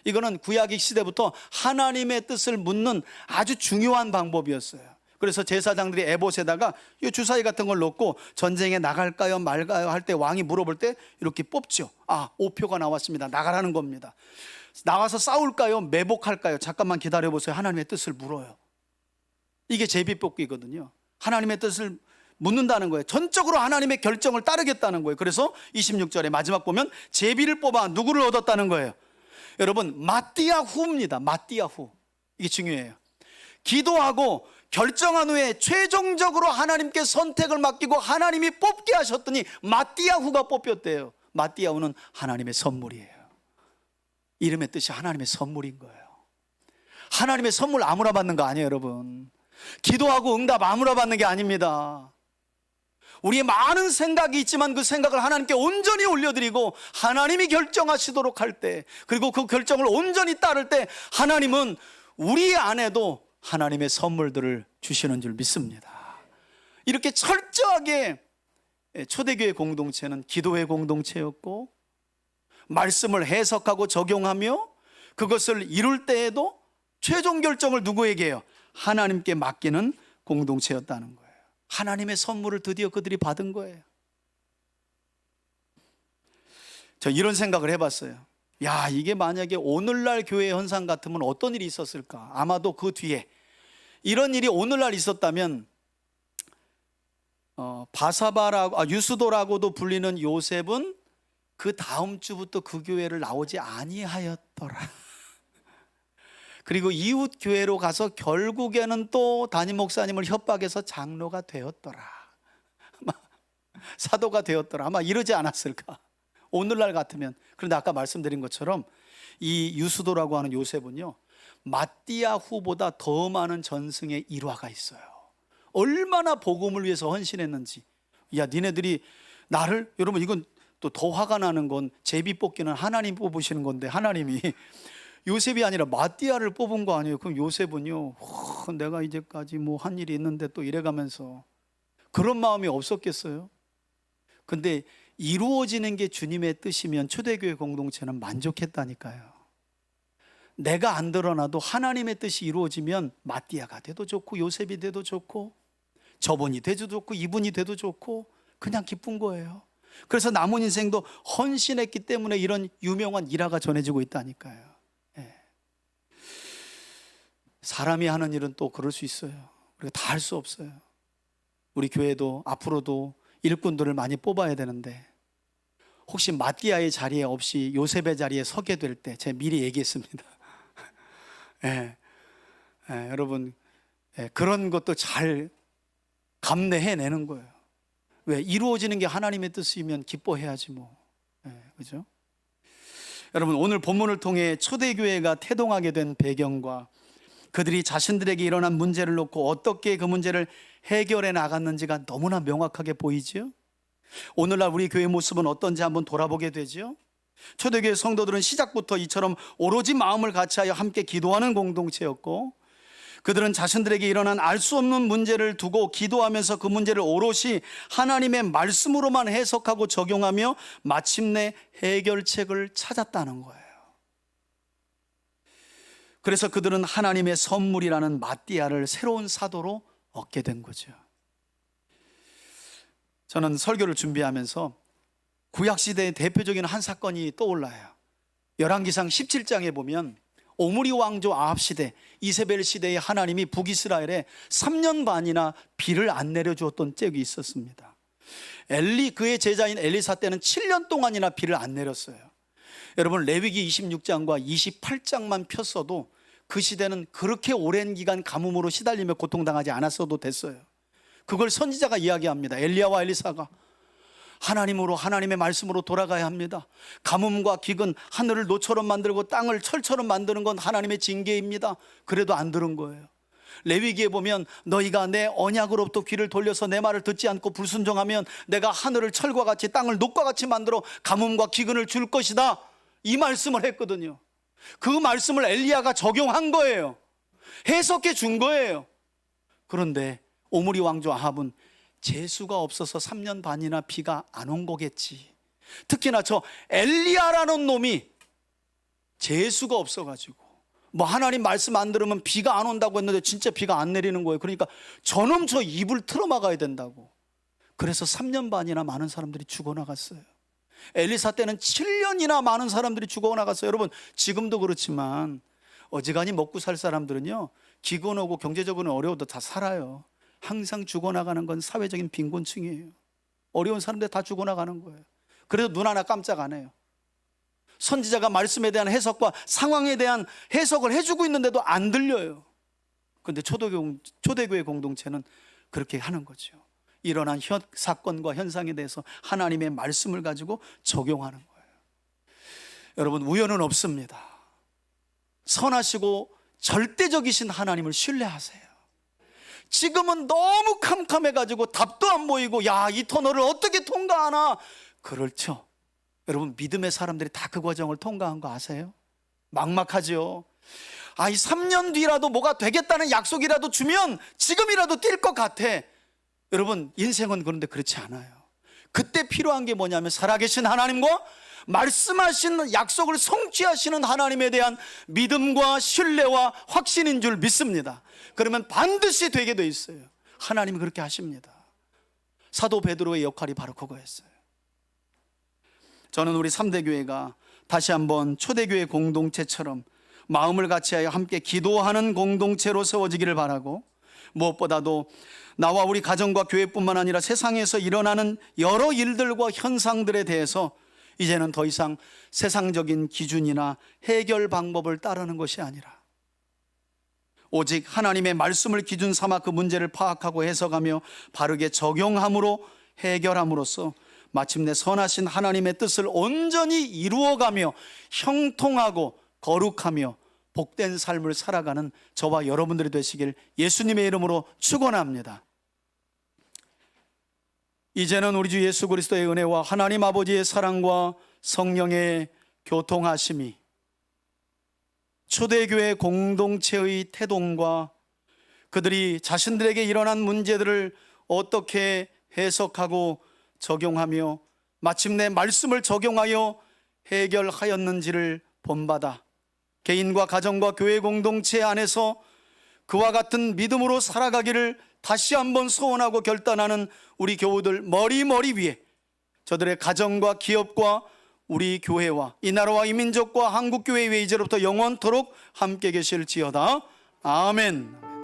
이거는 구약 시대부터 하나님의 뜻을 묻는 아주 중요한 방법이었어요. 그래서 제사장들이 에봇에다가 이 주사위 같은 걸 놓고 전쟁에 나갈까요 말까요 할 때 왕이 물어볼 때 이렇게 뽑죠. 아, 5표가 나왔습니다. 나가라는 겁니다. 나와서 싸울까요? 매복할까요? 잠깐만 기다려보세요. 하나님의 뜻을 물어요. 이게 제비뽑기거든요. 하나님의 뜻을 묻는다는 거예요. 전적으로 하나님의 결정을 따르겠다는 거예요. 그래서 26절에 마지막 보면 제비를 뽑아 누구를 얻었다는 거예요? 여러분, 마띠아 후입니다. 마띠아 후. 이게 중요해요. 기도하고 결정한 후에 최종적으로 하나님께 선택을 맡기고 하나님이 뽑게 하셨더니 마띠아 후가 뽑혔대요. 마띠아 후는 하나님의 선물이에요. 이름의 뜻이 하나님의 선물인 거예요. 하나님의 선물 아무나 받는 거 아니에요, 여러분. 기도하고 응답 아무나 받는 게 아닙니다. 우리의 많은 생각이 있지만 그 생각을 하나님께 온전히 올려드리고 하나님이 결정하시도록 할 때, 그리고 그 결정을 온전히 따를 때 하나님은 우리 안에도 하나님의 선물들을 주시는 줄 믿습니다. 이렇게 철저하게 초대교회 공동체는 기도의 공동체였고, 말씀을 해석하고 적용하며 그것을 이룰 때에도 최종 결정을 누구에게 해요? 하나님께 맡기는 공동체였다는 거예요. 하나님의 선물을 드디어 그들이 받은 거예요. 저 이런 생각을 해봤어요. 야, 이게 만약에 오늘날 교회 현상 같으면 어떤 일이 있었을까? 아마도 그 뒤에 이런 일이 오늘날 있었다면 바사바라고 유스도라고도 불리는 요셉은 그 다음 주부터 그 교회를 나오지 아니하였더라. 그리고 이웃 교회로 가서 결국에는 또 담임 목사님을 협박해서 장로가 되었더라. 사도가 되었더라. 아마 이러지 않았을까? 오늘날 같으면. 그런데 아까 말씀드린 것처럼 이 유스도라고 하는 요셉은요, 마띠아 후보다 더 많은 전승의 일화가 있어요. 얼마나 복음을 위해서 헌신했는지. 야, 니네들이 나를, 여러분 이건 또 더 화가 나는 건 제비 뽑기는 하나님 뽑으시는 건데 하나님이 요셉이 아니라 마띠아를 뽑은 거 아니에요. 그럼 요셉은요, 내가 이제까지 뭐 한 일이 있는데 또 이래가면서 그런 마음이 없었겠어요? 근데 이루어지는 게 주님의 뜻이면 초대교회 공동체는 만족했다니까요. 내가 안 드러나도 하나님의 뜻이 이루어지면 마띠아가 돼도 좋고 요셉이 돼도 좋고 저분이 돼도 좋고 이분이 돼도 좋고 그냥 기쁜 거예요. 그래서 남은 인생도 헌신했기 때문에 이런 유명한 일화가 전해지고 있다니까요. 예. 사람이 하는 일은 또 그럴 수 있어요. 우리가 다 할 수 없어요. 우리 교회도 앞으로도 일꾼들을 많이 뽑아야 되는데 혹시 마띠아의 자리에 없이 요셉의 자리에 서게 될 때 제가 미리 얘기했습니다. 예. 예, 여러분, 그런 것도 잘 감내해내는 거예요. 왜? 이루어지는 게 하나님의 뜻이면 기뻐해야지 뭐. 그죠? 여러분, 오늘 본문을 통해 초대교회가 태동하게 된 배경과 그들이 자신들에게 일어난 문제를 놓고 어떻게 그 문제를 해결해 나갔는지가 너무나 명확하게 보이죠? 오늘날 우리 교회 모습은 어떤지 한번 돌아보게 되죠? 초대교회 성도들은 시작부터 이처럼 오로지 마음을 같이하여 함께 기도하는 공동체였고, 그들은 자신들에게 일어난 알 수 없는 문제를 두고 기도하면서 그 문제를 오롯이 하나님의 말씀으로만 해석하고 적용하며 마침내 해결책을 찾았다는 거예요. 그래서 그들은 하나님의 선물이라는 마띠아를 새로운 사도로 얻게 된 거죠. 저는 설교를 준비하면서 구약시대의 대표적인 한 사건이 떠올라요. 열왕기상 17장에 보면 오므리 왕조 아합 시대, 이세벨 시대에 하나님이 북이스라엘에 3년 반이나 비를 안 내려주었던 적이 있었습니다. 그의 제자인 엘리사 때는 7년 동안이나 비를 안 내렸어요. 여러분, 레위기 26장과 28장만 폈어도 그 시대는 그렇게 오랜 기간 가뭄으로 시달리며 고통당하지 않았어도 됐어요. 그걸 선지자가 이야기합니다. 엘리야와 엘리사가 하나님으로, 하나님의 말씀으로 돌아가야 합니다. 가뭄과 기근, 하늘을 노처럼 만들고 땅을 철처럼 만드는 건 하나님의 징계입니다. 그래도 안 들은 거예요. 레위기에 보면 너희가 내 언약으로부터 귀를 돌려서 내 말을 듣지 않고 불순종하면 내가 하늘을 철과 같이 땅을 녹과 같이 만들어 가뭄과 기근을 줄 것이다, 이 말씀을 했거든요. 그 말씀을 엘리야가 적용한 거예요. 해석해 준 거예요. 그런데 오므리 왕조 아합은 재수가 없어서 3년 반이나 비가 안 온 거겠지. 특히나 저 엘리야라는 놈이 재수가 없어가지고 뭐 하나님 말씀 안 들으면 비가 안 온다고 했는데 진짜 비가 안 내리는 거예요. 그러니까 저놈 저 입을 틀어막아야 된다고. 그래서 3년 반이나 많은 사람들이 죽어나갔어요. 엘리사 때는 7년이나 많은 사람들이 죽어나갔어요. 여러분, 지금도 그렇지만 어지간히 먹고 살 사람들은요, 기근하고 경제적으로는 어려워도 다 살아요. 항상 죽어나가는 건 사회적인 빈곤층이에요. 어려운 사람들 다 죽어나가는 거예요. 그래서 눈 하나 깜짝 안 해요. 선지자가 말씀에 대한 해석과 상황에 대한 해석을 해주고 있는데도 안 들려요. 그런데 초대교회 공동체는 그렇게 하는 거죠. 일어난 사건과 현상에 대해서 하나님의 말씀을 가지고 적용하는 거예요. 여러분, 우연은 없습니다. 선하시고 절대적이신 하나님을 신뢰하세요. 지금은 너무 캄캄해가지고 답도 안 보이고, 야, 이 터널을 어떻게 통과하나. 그렇죠. 여러분, 믿음의 사람들이 다 그 과정을 통과한 거 아세요? 막막하죠. 이 3년 뒤라도 뭐가 되겠다는 약속이라도 주면 지금이라도 뛸 것 같아. 여러분, 인생은 그런데 그렇지 않아요. 그때 필요한 게 뭐냐면 살아계신 하나님과 말씀하신 약속을 성취하시는 하나님에 대한 믿음과 신뢰와 확신인 줄 믿습니다. 그러면 반드시 되게 돼 있어요. 하나님이 그렇게 하십니다. 사도 베드로의 역할이 바로 그거였어요. 저는 우리 3대 교회가 다시 한번 초대교회 공동체처럼 마음을 같이하여 함께 기도하는 공동체로 세워지기를 바라고, 무엇보다도 나와 우리 가정과 교회뿐만 아니라 세상에서 일어나는 여러 일들과 현상들에 대해서 이제는 더 이상 세상적인 기준이나 해결 방법을 따르는 것이 아니라 오직 하나님의 말씀을 기준 삼아 그 문제를 파악하고 해석하며 바르게 적용함으로 해결함으로써 마침내 선하신 하나님의 뜻을 온전히 이루어가며 형통하고 거룩하며 복된 삶을 살아가는 저와 여러분들이 되시길 예수님의 이름으로 축원합니다. 이제는 우리 주 예수 그리스도의 은혜와 하나님 아버지의 사랑과 성령의 교통하심이 초대교회 공동체의 태동과 그들이 자신들에게 일어난 문제들을 어떻게 해석하고 적용하며 마침내 말씀을 적용하여 해결하였는지를 본받아 개인과 가정과 교회 공동체 안에서 그와 같은 믿음으로 살아가기를 다시 한번 소원하고 결단하는 우리 교우들 머리 위에 저들의 가정과 기업과 우리 교회와 이 나라와 이 민족과 한국교회 위에 이제로부터 영원토록 함께 계실지어다. 아멘.